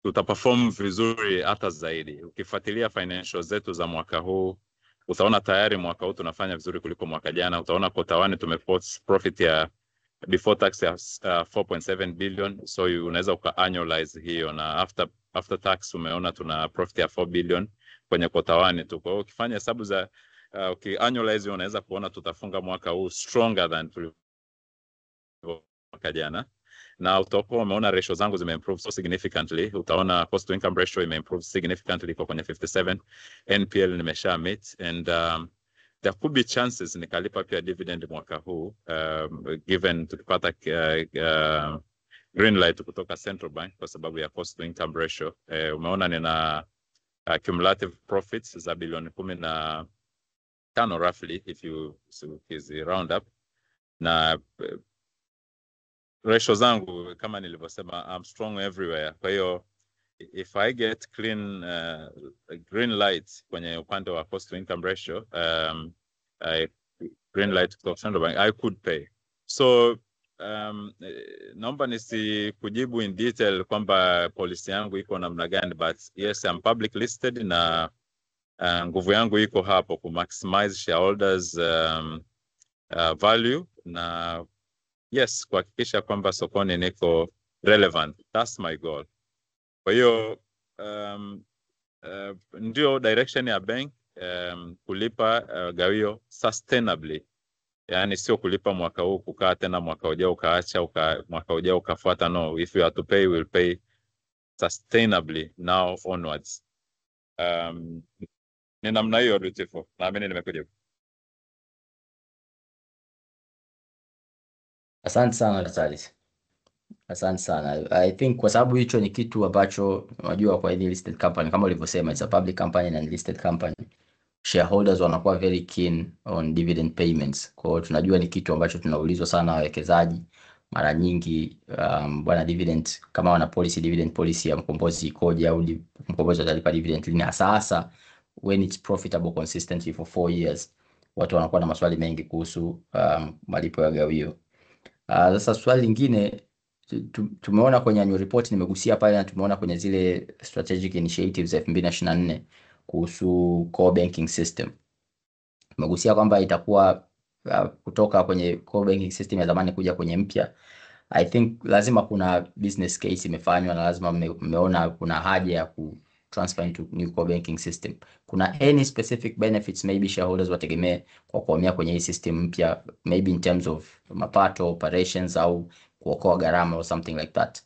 Speaker 9: tutaperform vizuri hata zaidi. Ukifuatilia financials zetu za mwaka huu utaona tayari mwaka huu tunafanya vizuri kuliko mwaka jana. Utaona quarter 1 tumepost profit ya before tax ya 4.7 billion, so unaweza uka-annualize hiyo, na after tax umeona tuna profit ya 4 billion kwenye quarter 1 tu. Kwa hiyo ukifanya hesabu za uki-annualize unaweza kuona tutafunga mwaka huu stronger than tulivyo mwaka jana, na utakuwa umeona ratio zangu zimeimprove so significantly. Utaona cost to income ratio imeimprove significantly kwa kwenye 57, NPL nimesha meet, and there could be chances nikalipa pia dividend mwaka huu given tukipata green light kutoka Central Bank kwa sababu ya cost to income ratio. Umeona nina cumulative profits za bilioni 15 roughly if you round up, na ratio zangu kama nilivyosema I'm strong everywhere. Kwa hiyo if I get clean green light kwenye upande wa cost to income ratio, green light kutoka Central Bank, I could pay. So naomba nisikujibu in detail kwamba policy yangu iko namna gani, but yes, I'm public listed na nguvu yangu iko hapo ku maximize shareholders value, na yes, kuhakikisha kwamba sokoni niko relevant. That's my goal. Kwa hiyo ndio direction ya bank, kulipa gawio sustainably, yani sio kulipa mwaka huu kukaa tena mwaka ujao ukaacha mwaka ujao ukafuata. No, if you have to pay, we'll pay sustainably now onwards. Ni namna hiyo Rutifo, naamini nimekujibu.
Speaker 7: Asante sana Vitalis. Asante sana. I think kwa sababu hicho ni kitu ambacho unajua kwa hii listed company kama ulivyosema, it's a public company and listed company. Shareholders wanakuwa very keen on dividend payments. Kwa hiyo tunajua ni kitu ambacho tunaulizwa sana wawekezaji mara nyingi, bwana dividend kama wana dividend policy ya mkombozi ikoje, au mkombozi atalipa dividend lini, hasa when it's profitable consistently for 4 years. Watu wanakuwa na maswali mengi kuhusu malipo ya gawio. Sasa swali lingine tumeona kwenye annual report nimegusia pale, na tumeona kwenye zile strategic initiatives 2024 kuhusu core banking system. Tumegusia kwamba itakuwa kutoka kwenye core banking system ya zamani kuja kwenye mpya. I think lazima kuna business case imefanywa, na lazima mmeona kuna haja ya ku transfer into new core banking system. Kuna any specific benefits maybe shareholders wategemee kwa kuhamia kwenye hii system mpya, maybe in terms of mapato, operations, au kuokoa gharama or something like that?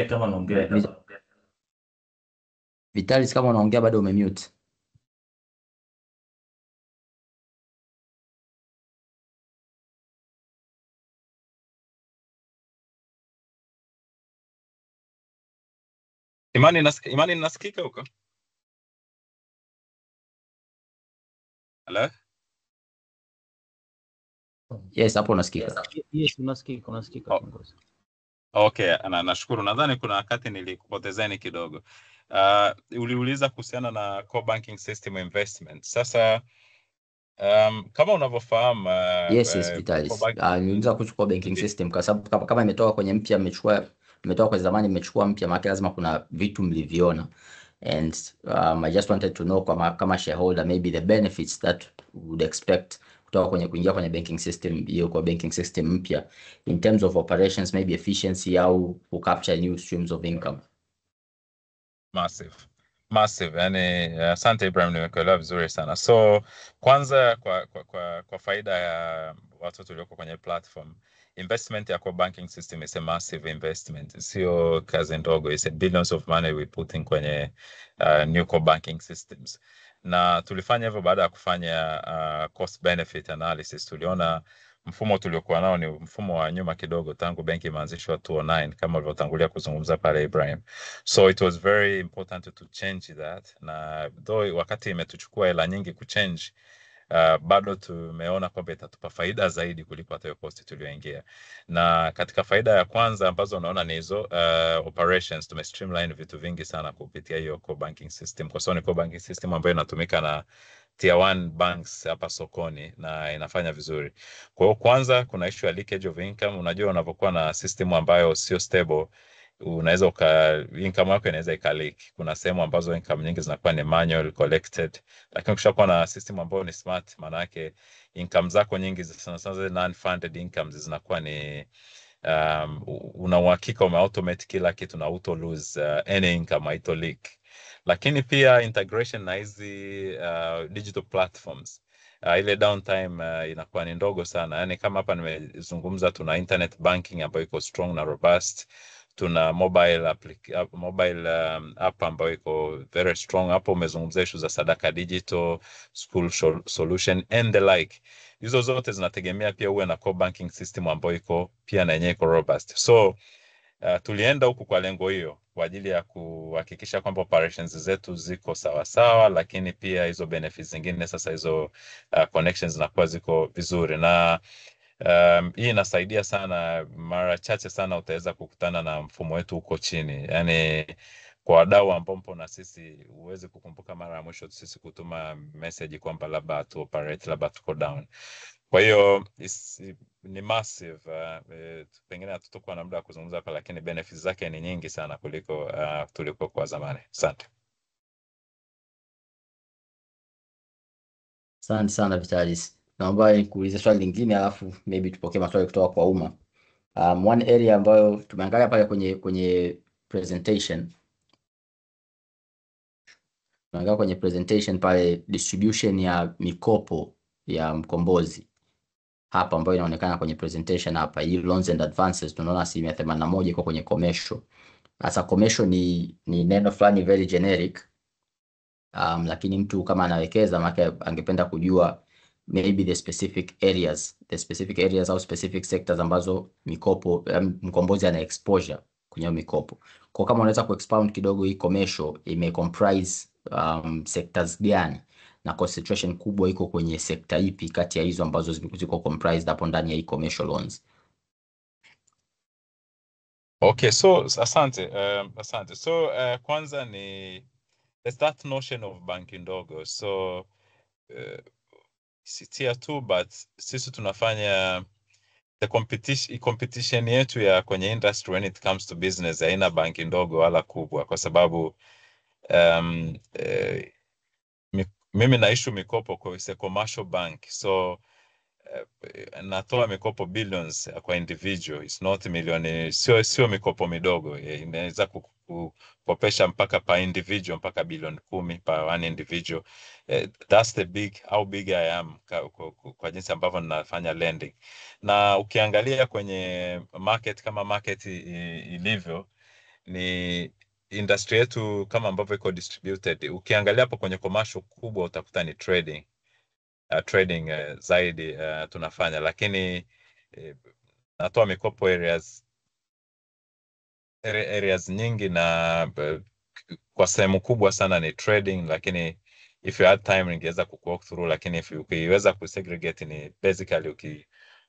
Speaker 5: Kama unaongea
Speaker 7: Vitalis, kama unaongea bado umemute.
Speaker 9: Imani nasikika huko? Hello?
Speaker 7: Yes, hapo unasikika.
Speaker 5: Yes, unasikika kiongozi.
Speaker 9: Okay, nashukuru. Nadhani kuna wakati nilikupotezeni kidogo. Uliuliza kuhusiana na core banking system investment. Sasa kama unavyofahamu
Speaker 7: Yes, Vitalis. Niuliza kuchukua banking system kwa sababu kama imetoka kwenye mpya imetoka kwenye zamani imechukua mpya, maana lazima kuna vitu mliviona. And I just wanted to know kama shareholder maybe the benefits that we would expect kutoka kwenye kuingia kwenye banking system hiyo, kwa banking system mpya, in terms of operations, maybe efficiency au ku capture new streams of income.
Speaker 9: Massive. Yani, asante Ibrahim, nimekuelewa vizuri sana. So kwanza kwa faida ya watu tulioko kwenye platform, investment ya core banking system is a massive investment. Sio kazi ndogo, it's a billions of money we putting kwenye new core banking systems. Na tulifanya hivyo baada ya kufanya cost benefit analysis. Tuliona mfumo tuliokuwa nao ni mfumo wa nyuma kidogo tangu benki imeanzishwa 2009 kama ulivyotangulia kuzungumza pale Ibrahim. So it was very important to change that, na though wakati imetuchukua hela nyingi kuchange, bado tumeona kwamba itatupa faida zaidi kuliko hata hiyo cost tulioingia. Na katika faida ya kwanza ambazo unaona ni hizo operations, tume streamline vitu vingi sana kupitia hiyo core banking system, kwa sababu ni core banking system ambayo inatumika na tier 1 banks hapa sokoni na inafanya vizuri. Kwa hiyo kwanza kuna issue ya leakage of income. Unajua unapokuwa na system ambayo sio stable, unaweza income yako inaweza ikaleak. Kuna sehemu ambazo income nyingi zinakuwa ni manual collected, lakini ukishakuwa na system ambayo ni smart, maana yake income zako nyingi sana sana non funded incomes zinakuwa ni una uhakika umeautomate kila kitu na auto lose any income, haito leak. Lakini pia integration na hizi digital platforms, ile downtime inakuwa ni ndogo sana. Yani kama hapa nimezungumza, tuna internet banking ambayo iko strong na robust, tuna mobile app ambayo iko very strong. Hapo umezungumzia issue za Sadaka Digital, school solution and the like. Hizo zote zinategemea pia uwe na core banking system ambayo iko pia na yenyewe iko robust. So tulienda huku kwa lengo hiyo, kwa ajili ya kuhakikisha kwamba operations zetu ziko sawa sawa, lakini pia hizo benefits zingine sasa hizo connections zinakuwa ziko vizuri. Na hii inasaidia sana. Mara chache sana utaweza kukutana na mfumo wetu huko chini. Yani kwa wadau ambao mpo na sisi, uweze kukumbuka mara ya mwisho sisi kutuma message kwamba labda tu operate, labda tuko down. Kwa hiyo ni massive. Pengine hatutokuwa na muda wa kuzungumza hapa, lakini benefits zake ni nyingi sana kuliko tulikuwa kwa zamani. Asante.
Speaker 7: Asante sana Vitalis. Naomba nikuulize swali lingine alafu maybe tupokee maswali kutoka kwa umma. One area ambayo tumeangalia pale kwenye presentation. Tumeangalia kwenye presentation pale distribution ya mikopo ya Mkombozi. Hapa ambayo inaonekana kwenye presentation hapa, hii loans and advances, tunaona 81% iko kwenye commercial. Sasa commercial ni neno fulani very generic. Lakini mtu kama anawekeza, maana angependa kujua maybe the specific areas au specific sectors ambazo mikopo Mkombozi ana exposure kwenye mikopo. Kwa kama unaweza kuexpound kidogo, hii commercial comprise sectors gani na concentration kubwa iko kwenye sekta ipi kati ya hizo ambazo ziko comprised hapo ndani ya hii commercial loans?
Speaker 9: Okay, so asante. So kwanza ni there's that notion of banki ndogo. So si tier 2, but sisi tunafanya the competition yetu ya kwenye industry when it comes to business haina banki ndogo wala kubwa, kwa sababu mimi naishu mikopo kwa commercial bank. So natoa mikopo billions kwa individual, it's not million. Sio mikopo midogo. Inaweza kukopesha mpaka pa individual mpaka bilioni 10 pa one individual. That's the how big I am kwa jinsi ambavyo ninafanya lending. Na ukiangalia kwenye market, kama market ilivyo, ni industry yetu kama ambavyo iko distributed. Ukiangalia hapo kwenye commercial kubwa utakuta ni trading. Trading zaidi tunafanya, lakini natoa mikopo areas nyingi, na kwa sehemu kubwa sana ni trading, lakini if you had time ningeweza walk through, lakini if ukiweza kusegregate ni basically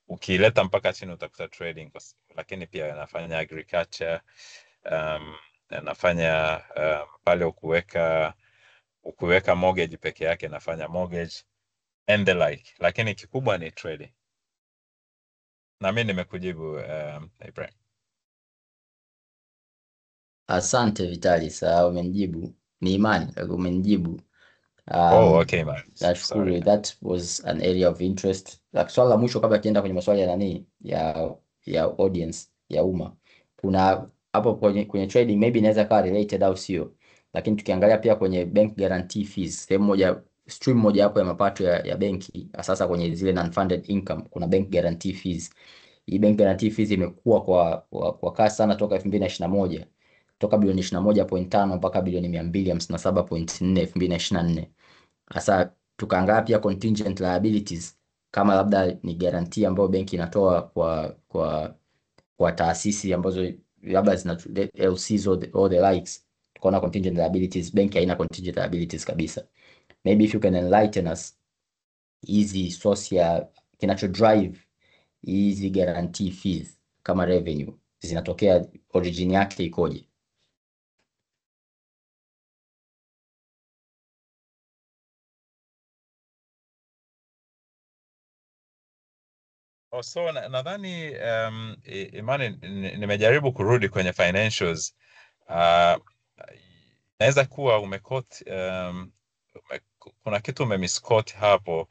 Speaker 9: ukileta mpaka chini utakuta trading, lakini pia nafanya agriculture, nafanya pale ukuweka mortgage peke yake, nafanya mortgage and the like, lakini kikubwa ni trading. Na mimi nimekujibu Ibrahim.
Speaker 7: Asante Vitalis, umenijibu. Ni Imani, umenijibu.
Speaker 9: Okay man.
Speaker 7: Nashukuru,
Speaker 9: Sorry.
Speaker 7: that was an area of interest. Swali la mwisho kabla tuenda kwenye maswali ya nani ya audience ya umma. Kuna hapo kwenye trading maybe inaweza kuwa related au sio. Lakini tukiangalia pia kwenye bank guarantee fees, sehemu moja stream moja hapo ya mapato ya benki, sasa kwenye zile non-funded income kuna bank guarantee fees. Hii bank guarantee fees imekuwa kwa kasi sana toka 2021. Toka bilioni 21.5 mpaka bilioni 257.4 2024. Sasa tukaangalia pia contingent liabilities kama labda ni guarantee ambayo benki inatoa kwa taasisi ambazo labda zina LCs or the likes. Tukaona contingent liabilities, benki haina contingent liabilities kabisa. Maybe if you can enlighten us, easy source ya kinacho drive hizi guarantee fees kama revenue zinatokea, origin yake ikoje?
Speaker 9: So nadhani Imani, nimejaribu kurudi kwenye financials. Naweza kuwa kuna kitu umemisquote hapo,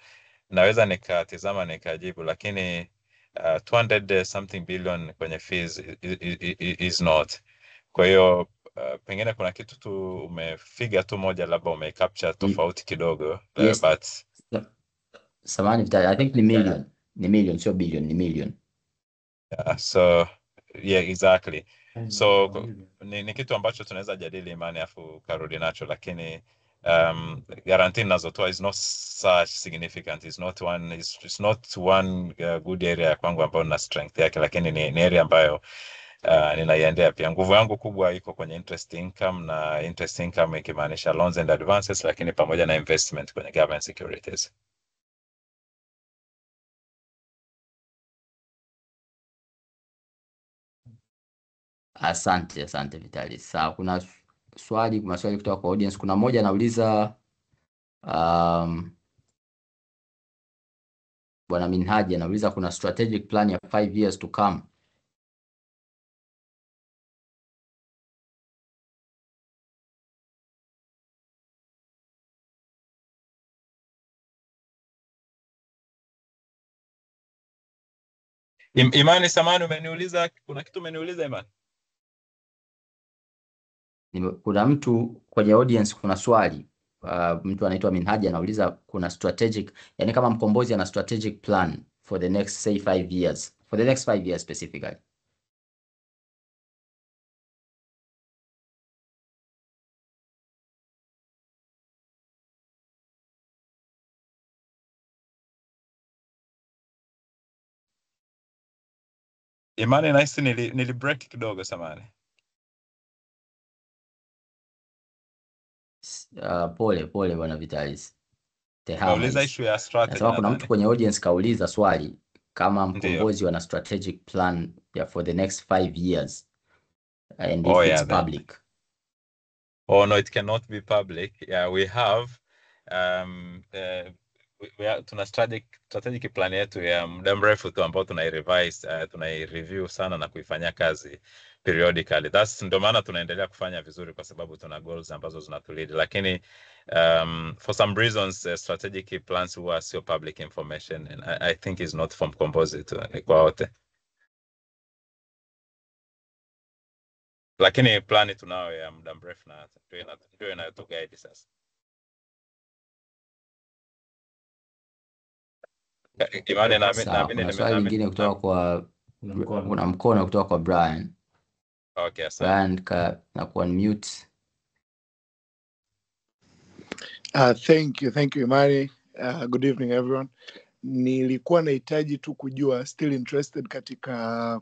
Speaker 9: naweza nikatizama nikajibu, lakini 200 something billion kwenye fees is not. Kwa hiyo pengine kuna kitu tu umefiga tu moja, labda umecapture tofauti kidogo.
Speaker 7: Yes.
Speaker 9: But
Speaker 7: Samani, I think ni million sio billion, ni million.
Speaker 9: So yeah, exactly. So ni kitu ambacho tunaweza jadili Imani afu karudi nacho, lakini guarantee nazotoa is not such significant, it's not one good area kwangu ambayo na strength yake, lakini ni area ambayo ninaiendea pia. Nguvu yangu kubwa iko kwenye interest income, na interest income ikimaanisha loans and advances, lakini pamoja na investment kwenye government securities.
Speaker 7: Asante Vitalis. Sawa, kuna maswali kutoka kwa audience. Kuna mmoja anauliza Bwana Minhaji anauliza kuna strategic plan ya 5 years to come.
Speaker 9: Imani, samani umeniuliza, kuna kitu umeniuliza Imani?
Speaker 7: Kuna mtu kwenye audience, kuna swali mtu anaitwa Minhaji anauliza kuna strategic, yani kama Mkombozi ana strategic plan for the next say 5 years, for the next 5 years specifically.
Speaker 9: Imani, nahisi nili break kidogo, samani.
Speaker 7: Pole Bwana Vitalis.
Speaker 9: Nauliza issue ya strategy.
Speaker 7: Nasema kuna mtu kwenye audience kauliza swali kama Mkombozi wana strategic plan for the next 5 years and if it's public.
Speaker 9: Oh no, it cannot be public. Yeah, we have tuna strategic plan yetu ya muda mrefu tu ambao tunai-revise, tunai-review sana na kuifanyia kazi periodically. Ndio maana tunaendelea kufanya vizuri, kwa sababu tuna goals ambazo zinatulead, lakini for some reasons strategic plans huwa sio public information, and I think is not from Composite kwa wote, lakini plani tunao ya muda mrefu na ndio inayotuguide sasa. Imani,
Speaker 7: kuna swali lingine kutoka kwa kuna mkono kutoka kwa Brian.
Speaker 9: Okay,
Speaker 7: Brian na ku unmute.
Speaker 10: Thank you Imani. Good evening everyone. Nilikuwa nahitaji tu kujua, still interested katika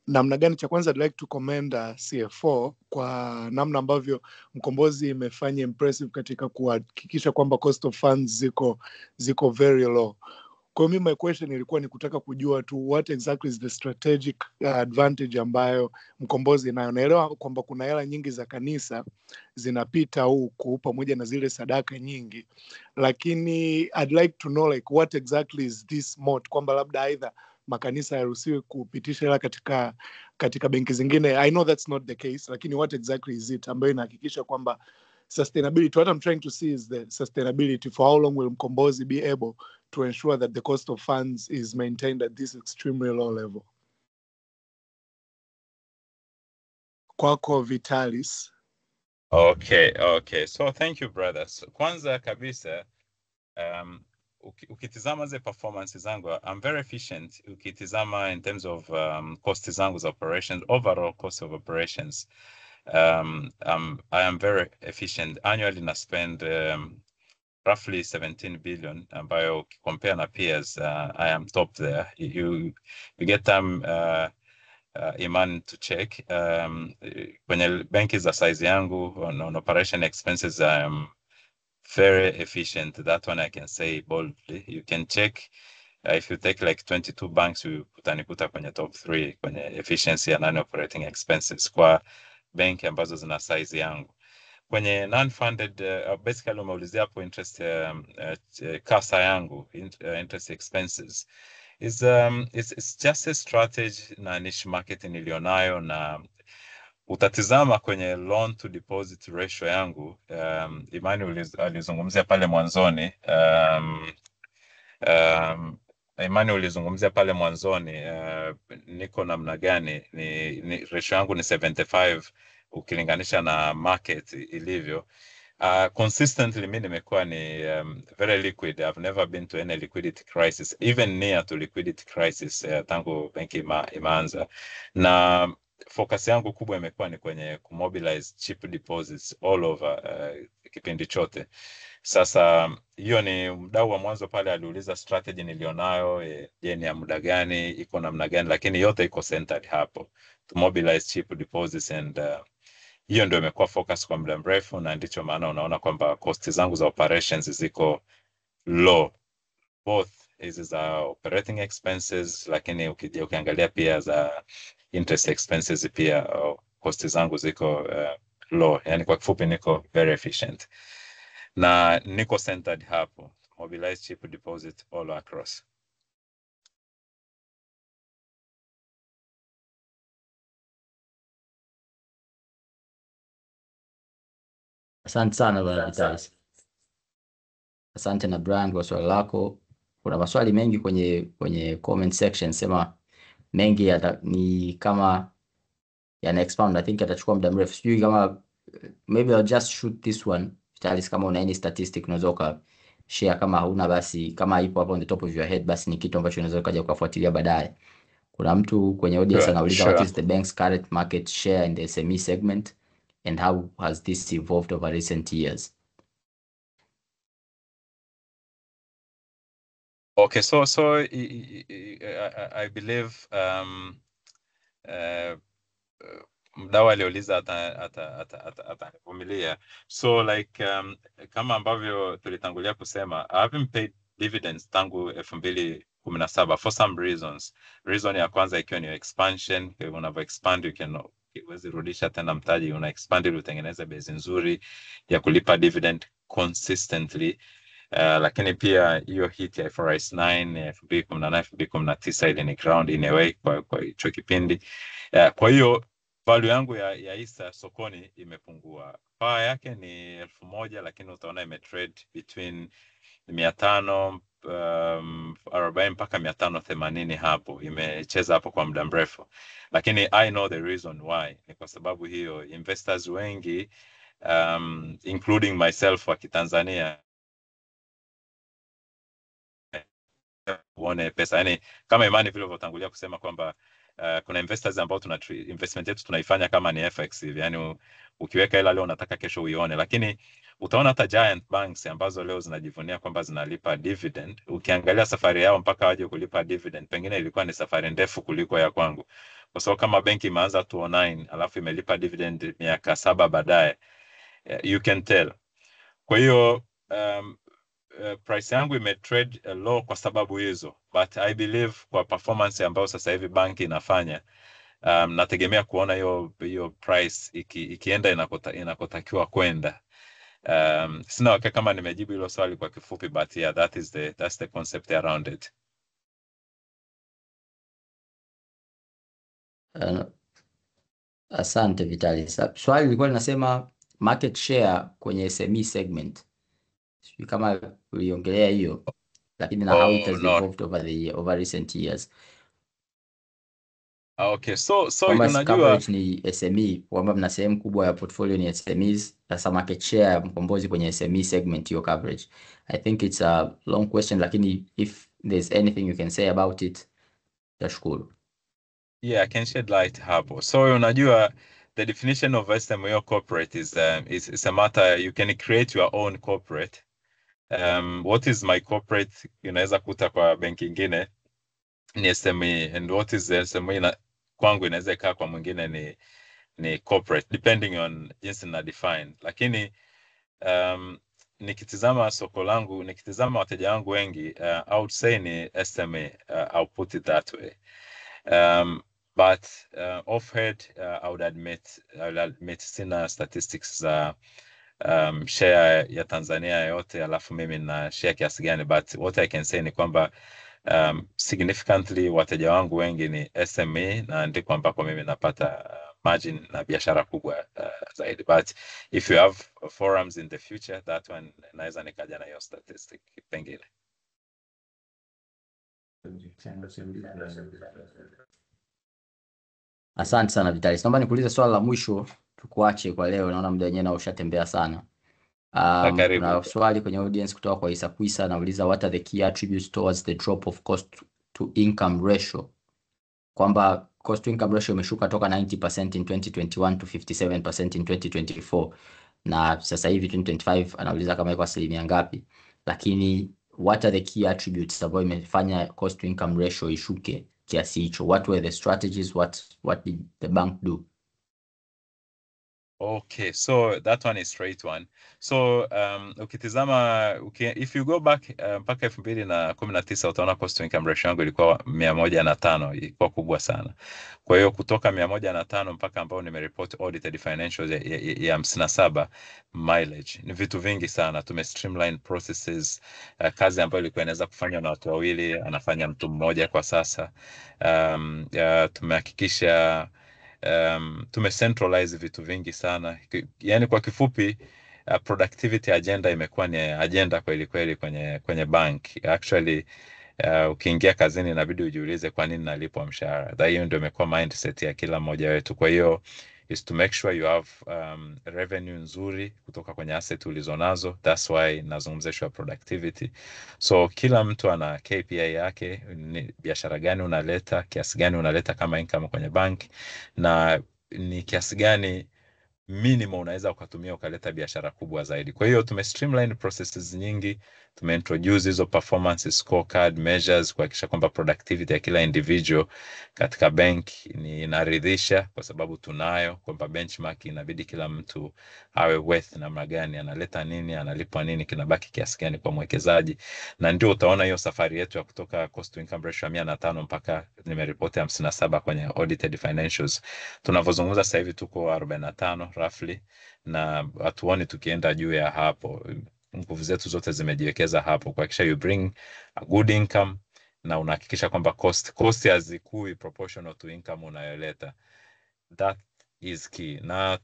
Speaker 10: namna gani. Cha kwanza I'd like to commend CFO kwa namna ambavyo Mkombozi imefanya impressive katika kuhakikisha kwamba cost of funds ziko very low. Kwa mimi my question ilikuwa ni kutaka kujua tu what exactly is the strategic advantage ambayo Mkombozi inayo. Naelewa kwamba kuna hela nyingi za kanisa zinapita huku pamoja na zile sadaka nyingi, lakini I'd like to know like what exactly is this moat, kwamba labda aidha makanisa yaruhusiwe kupitisha hela katika benki zingine. I know that's not the case, lakini what exactly is it ambayo inahakikisha kwamba sustainability. What I'm trying to see is the sustainability. For how long will Mkombozi be able to ensure that the cost of funds is maintained at this extremely low level? Kwako Vitalis.
Speaker 9: Okay. So thank you, brothers. Kwanza kabisa, ukitizama ze performance zangu, I'm very efficient. Ukitizama in terms of cost zangu za operations, overall cost of operations, I am very efficient. Annually na spend roughly 17 billion, ambayo compare na peers, I am top there. You get them Iman to check. Kwenye benki za size yangu on operation expenses, I am very efficient. That one I can say boldly. You can check. If you take like 22 banks, utanikuta kwenye top 3 kwenye efficiency ya non-operating expenses kwa benki ambazo zina size yangu. Kwenye non-funded, basically umeulizia hapo interest, kasa yangu, interest expenses. It's just a strategy na niche market nilionayo, na utatizama kwenye loan to deposit ratio yangu. Imani alizungumzia pale mwanzoni, Imani ulizungumzia pale mwanzoni, niko namna gani, ni ratio yangu ni 75 ukilinganisha na market ilivyo. Consistently mimi nimekuwa ni very liquid. I've never been to any liquidity crisis, even near to liquidity crisis, tangu benki imeanza, na focus yangu kubwa imekuwa ni kwenye kumobilize cheap deposits all over kipindi chote. Sasa hiyo ni mdau wa mwanzo pale aliuliza strategy nilionayo, je, ni ya muda gani, iko namna gani, lakini yote iko centered hapo to mobilize cheap deposits, and hiyo ndio imekuwa focus kwa muda mrefu, na ndicho maana unaona kwamba cost zangu za operations ziko low, both hizi za operating expenses, lakini ukiangalia pia za interest expenses pia, cost zangu ziko low. Yani kwa kifupi niko very efficient na niko centered hapo, mobilize cheap deposit all across.
Speaker 7: Asante sana bwana Vitalis. Asante na Brian kwa swali lako. Kuna maswali mengi kwenye comment section, sema mengi ni kama yana expound. I think atachukua muda mrefu. Sijui kama maybe I'll just shoot this one. Vitalis, kama una any statistic unaweza uka share, kama hauna basi, kama ipo hapo on the top of your head, basi ni kitu ambacho unaweza ukaja ukafuatilia baadaye. Kuna mtu kwenye audience anauliza what is the bank's current market share in the SME segment and how has this evolved over recent years?
Speaker 9: Okay, so I believe mdau aliuliza atanivumilia. So like kama ambavyo tulitangulia kusema, I haven't paid dividends tangu 2017 for some reasons. Reason ya kwanza ikiwa ni expansion. Unavyo expand uwezi rudisha tena mtaji, una expand ili utengeneze base nzuri ya kulipa dividend consistently. Lakini pia hiyo hit ya IFRS 9 2018 2019 ile ni ground in a way kwa hicho kipindi. Kwa hiyo value yangu ya hisa sokoni imepungua. Power yake ni 1000, lakini utaona imetrade between 540 mpaka 580 hapo. Imecheza hapo kwa muda mrefu. Lakini I know the reason why. Ni kwa sababu hiyo investors wengi, including myself wa Kitanzania, uone pesa. Yani kama Imani vile ulivyotangulia kusema kwamba kuna investors ambao investment yetu tunaifanya kama ni FX hivi. Yani ukiweka hela leo unataka kesho uione, lakini utaona hata giant banks ambazo leo zinajivunia kwamba zinalipa dividend, ukiangalia safari yao mpaka waje kulipa dividend pengine ilikuwa ni safari ndefu kuliko ya kwangu. Kwa sababu kama benki imeanza 2009 alafu imelipa dividend miaka 7 baadaye, you can tell. Kwa hiyo price yangu imetrade low kwa sababu hizo, but I believe kwa performance ambayo sasa hivi banki inafanya, nategemea kuona hiyo price ikienda inakotakiwa kwenda. Sina hakika kama nimejibu hilo swali kwa kifupi, but yeah, that's the concept around it.
Speaker 7: Asante Vitalis. Swali lilikuwa linasema market share kwenye SME segment. Sijui kama uliongelea hiyo, lakini na how it has
Speaker 9: no.
Speaker 7: evolved over recent years.
Speaker 9: Okay, so
Speaker 7: Kwamba
Speaker 9: unajua
Speaker 7: coverage ni SME, kwamba mna sehemu kubwa ya portfolio ni SMEs, sasa market share ya Mkombozi kwenye SME segment hiyo coverage. I think it's a long question, lakini if there's anything you can say about it, tashukuru.
Speaker 9: yeah, I can shed light hapo. So unajua the definition of SME or corporate is a matter, you can create your own corporate. What is my corporate unaweza kuta kwa benki nyingine ni SME, and what is the SME kwangu inaweza kaa kwa mwingine ni corporate, depending on jinsi na define. Lakini nikitizama soko langu, nikitizama wateja wangu wengi, I would say ni SME, I'll put it that way. But off-head, I would admit sina statistics za share ya Tanzania yote alafu mimi na share kiasi gani, but what I can say ni kwamba significantly wateja wangu wengi ni SME, na ndiko ambako mimi napata margin na biashara kubwa zaidi. But if you have forums in the future, that one naweza nikaja na hiyo statistic pengine.
Speaker 7: Asante sana Vitalis. Naomba nikuulize swali la mwisho tukuache kwa leo, naona muda wenyewe na ushatembea sana. Kuna swali kwenye audience kutoka kwa Isa Kwisa, anauliza what are the key attributes towards the drop of cost to income ratio, kwamba cost to income ratio imeshuka toka 90% in 2021 to 57% in 2024, na sasa hivi 2025 anauliza kama iko asilimia ngapi, lakini what are the key attributes ambayo imefanya cost to income ratio ishuke kiasi hicho? What were the strategies? What did the bank do?
Speaker 9: Okay, so that one is straight one. So ukitizama if you go back mpaka 2019 utaona cost to income ratio yangu ilikuwa 105, ilikuwa kubwa sana. Kwa hiyo kutoka 105 mpaka ambao nimereport audited financials ya 57, mileage ni vitu vingi sana. Tume streamline processes, kazi ambayo ilikuwa inaweza kufanywa na watu wawili anafanya mtu mmoja kwa sasa. Tumehakikisha tumecentralize vitu vingi sana. Yani kwa kifupi, productivity agenda imekuwa ni agenda kweli kweli kwenye bank. Actually ukiingia kazini inabidi ujiulize kwa nini nalipwa mshahara. Hiyo ndio imekuwa mindset ya kila mmoja wetu. Kwa hiyo is to make sure you have revenue nzuri kutoka kwenye asset ulizonazo. That's why nazungumzeshwa productivity. So kila mtu ana KPI yake, ni biashara gani unaleta, kiasi gani unaleta kama income kwenye bank, na ni kiasi gani minimum unaweza ukatumia ukaleta biashara kubwa zaidi. Kwa hiyo tume streamline processes nyingi, tume introduce hizo performance scorecard measures kuhakikisha kwamba productivity ya kila individual katika bank ni inaridhisha, kwa sababu tunayo kwamba benchmark inabidi kila mtu awe worth namna gani, analeta nini, analipwa nini, kinabaki kiasi gani kwa mwekezaji. Na ndio utaona hiyo safari yetu ya kutoka cost to income ratio 105 mpaka nimeripoti 57 kwenye audited financials. Tunavyozungumza sasa hivi tuko 45 roughly, na hatuoni tukienda juu ya hapo. Nguvu zetu zote zimejiwekeza hapo kuhakikisha you bring a good income, na unahakikisha kwamba cost hazikui proportional to income unayoleta. That is key. Na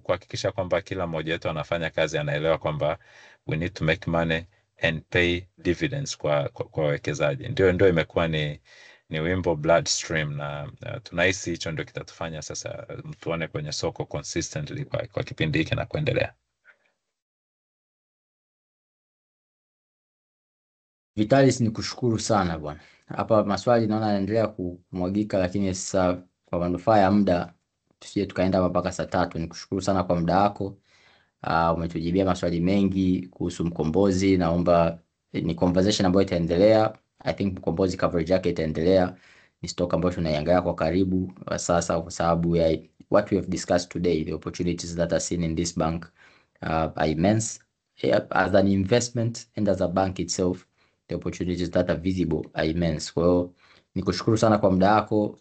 Speaker 9: kuhakikisha kwamba kila mmoja wetu anafanya kazi, anaelewa kwamba we need to make money and pay dividends kwa wawekezaji. Ndio imekuwa ni wimbo bloodstream, na tunahisi hicho ndio kitatufanya sasa tuone kwenye soko consistently kwa kipindi hiki na kuendelea.
Speaker 7: Vitalis, nikushukuru sana bwana. Hapa maswali naona yanaendelea kumwagika, lakini sasa kwa manufaa ya muda tusije tukaenda mpaka saa 3. Nikushukuru sana kwa muda wako. Umetujibia maswali mengi kuhusu Mkombozi. Naomba ni conversation ambayo itaendelea. I think Mkombozi coverage yake itaendelea. Ni stock ambayo tunaiangalia kwa karibu sasa, kwa sababu ya what we have discussed today. The opportunities that are seen in this bank are immense. As an investment and as a bank itself, the opportunities that are visible are immense. Kwa hiyo nikushukuru sana kwa muda wako.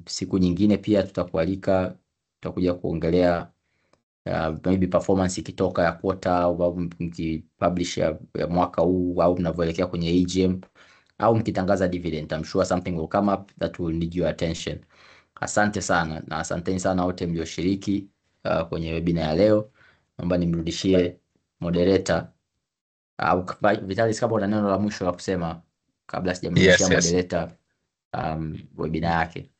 Speaker 7: Siku nyingine pia tutakualika, tutakuja kuongelea maybe performance ikitoka ya quarter, au mkipublish ya mwaka huu, au mnavyoelekea kwenye EGM, au mkitangaza dividend. I'm sure something will come up that will need your attention. Asante sana, na asanteni sana wote mlioshiriki kwenye webinar ya leo. naomba nimrudishie moderator au Vitalis, kama una neno la mwisho la kusema kabla sijamrudishia
Speaker 9: Yes, yes.
Speaker 7: moderator webinar yake.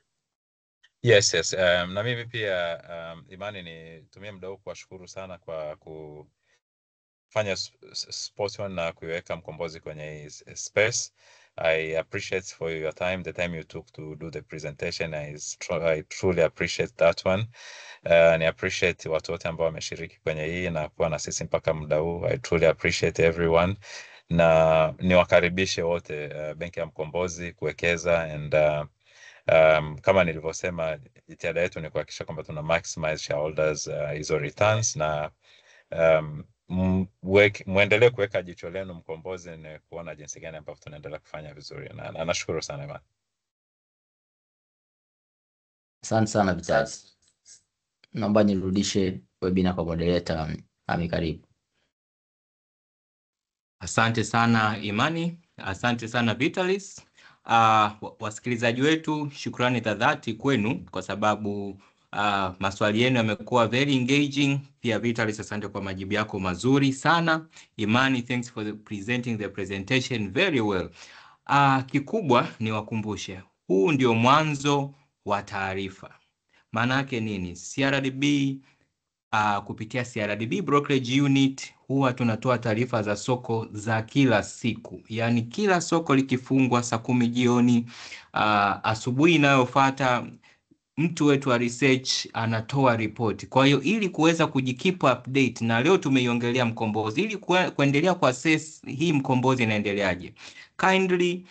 Speaker 9: Yes, yes. Na mimi pia Imani, nitumie muda huu kuwashukuru sana kwa kufanya Sports One na kuiweka Mkombozi kwenye hii space. I appreciate for your time, the time you took to do the presentation. I truly appreciate that one. Ni appreciate watu wote ambao wameshiriki kwenye hii na kuwa na sisi mpaka muda huu. I truly appreciate everyone. Na niwakaribishe wote Benki ya Mkombozi kuwekeza and kama nilivyosema, jitihada yetu ni kuhakikisha kwamba tuna maximize shareholders hizo returns, na muendelee kuweka jicho lenu Mkombozi na kuona jinsi gani ambavyo tunaendelea kufanya vizuri, na nashukuru sana Imani.
Speaker 7: Asante sana Vitalis. Naomba nirudishe webinar kwa moderator. Ami, karibu.
Speaker 3: Asante sana Imani, asante sana Vitalis. Wasikilizaji wetu, shukrani za dhati kwenu kwa sababu maswali yenu yamekuwa very engaging. Pia Vitalis, asante kwa majibu yako mazuri sana. Imani, thanks for presenting the presentation very well. Kikubwa ni wakumbushe, huu ndio mwanzo wa taarifa. Maana yake nini? CRDB kupitia CRDB Brokerage Unit huwa tunatoa taarifa za soko za kila siku. Yani kila soko likifungwa saa 10 jioni, asubuhi inayofuata mtu wetu wa research anatoa report. Kwa hiyo ili kuweza kujikeep update, na leo tumeiongelea Mkombozi, ili kuendelea kwa assess hii Mkombozi inaendeleaje, kindly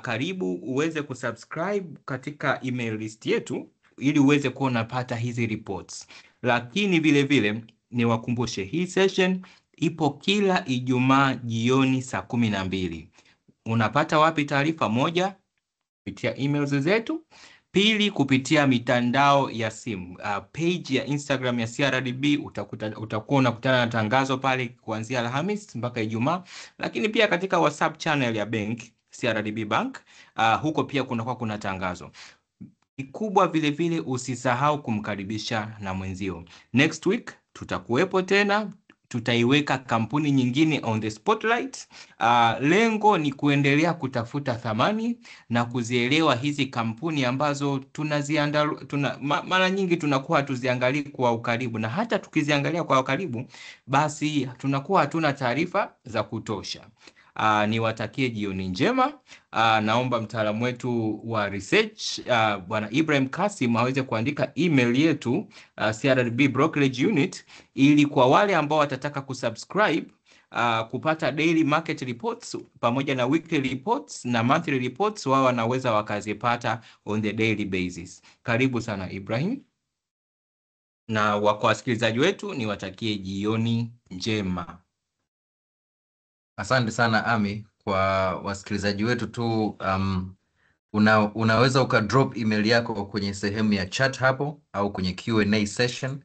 Speaker 3: karibu uweze kusubscribe katika email list yetu ili uweze kuwa unapata hizi reports. Lakini vile vile niwakumbushe, hii session ipo kila Ijumaa jioni saa 12. Unapata wapi taarifa? Moja, kupitia emails zetu. Pili, kupitia mitandao ya simu. Page ya Instagram ya CRDB utakuwa unakutana na tangazo pale kuanzia Alhamisi mpaka Ijumaa. Lakini pia katika WhatsApp channel ya bank, CRDB Bank, huko pia kuna tangazo. Kikubwa vile vile usisahau kumkaribisha na mwenzio. Next week tutakuwepo tena, tutaiweka kampuni nyingine on the spotlight. Lengo ni kuendelea kutafuta thamani na kuzielewa hizi kampuni ambazo mara nyingi tunakuwa hatuziangalii kwa ukaribu, na hata tukiziangalia kwa ukaribu basi tunakuwa hatuna taarifa za kutosha. Niwatakie jioni njema. Naomba mtaalamu wetu wa research Bwana Ibrahim Kasim aweze kuandika email yetu CRDB Brokerage Unit, ili kwa wale ambao watataka kusubscribe kupata daily market reports pamoja na weekly reports na monthly reports, wao wanaweza wakazipata on the daily basis. Karibu sana Ibrahim, na kwa wasikilizaji wetu niwatakie jioni njema.
Speaker 8: Asante sana Ami. Kwa wasikilizaji wetu tu, unaweza ukadrop email yako kwenye sehemu ya chat hapo au kwenye Q&A session.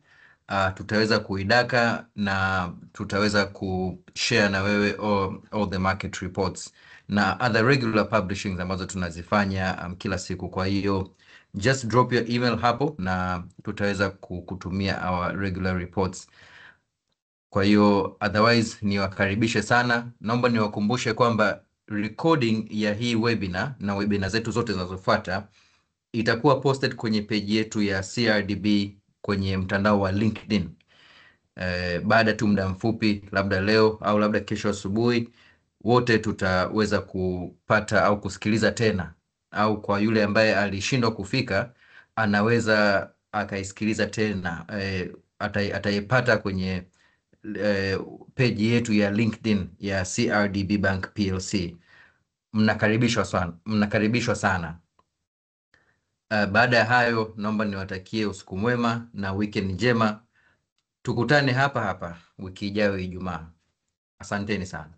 Speaker 8: Tutaweza kuidaka na tutaweza kushare na wewe all the market reports na other regular publishings ambazo tunazifanya kila siku. Kwa hiyo just drop your email hapo na tutaweza kutumia our regular reports. Kwa hiyo otherwise niwakaribishe sana. Naomba niwakumbushe kwamba recording ya hii webinar na webinar zetu zote zinazofuata itakuwa posted kwenye page yetu ya CRDB kwenye mtandao wa LinkedIn. Baada tu muda mfupi, labda leo au labda kesho asubuhi, wote tutaweza kupata au kusikiliza tena, au kwa yule ambaye alishindwa kufika anaweza akaisikiliza tena, ataipata kwenye page yetu ya LinkedIn ya CRDB Bank PLC. Mnakaribishwa sana. Baada ya hayo, naomba niwatakie usiku mwema na weekend njema. Tukutane hapa hapa wiki ijayo Ijumaa. Asanteni sana.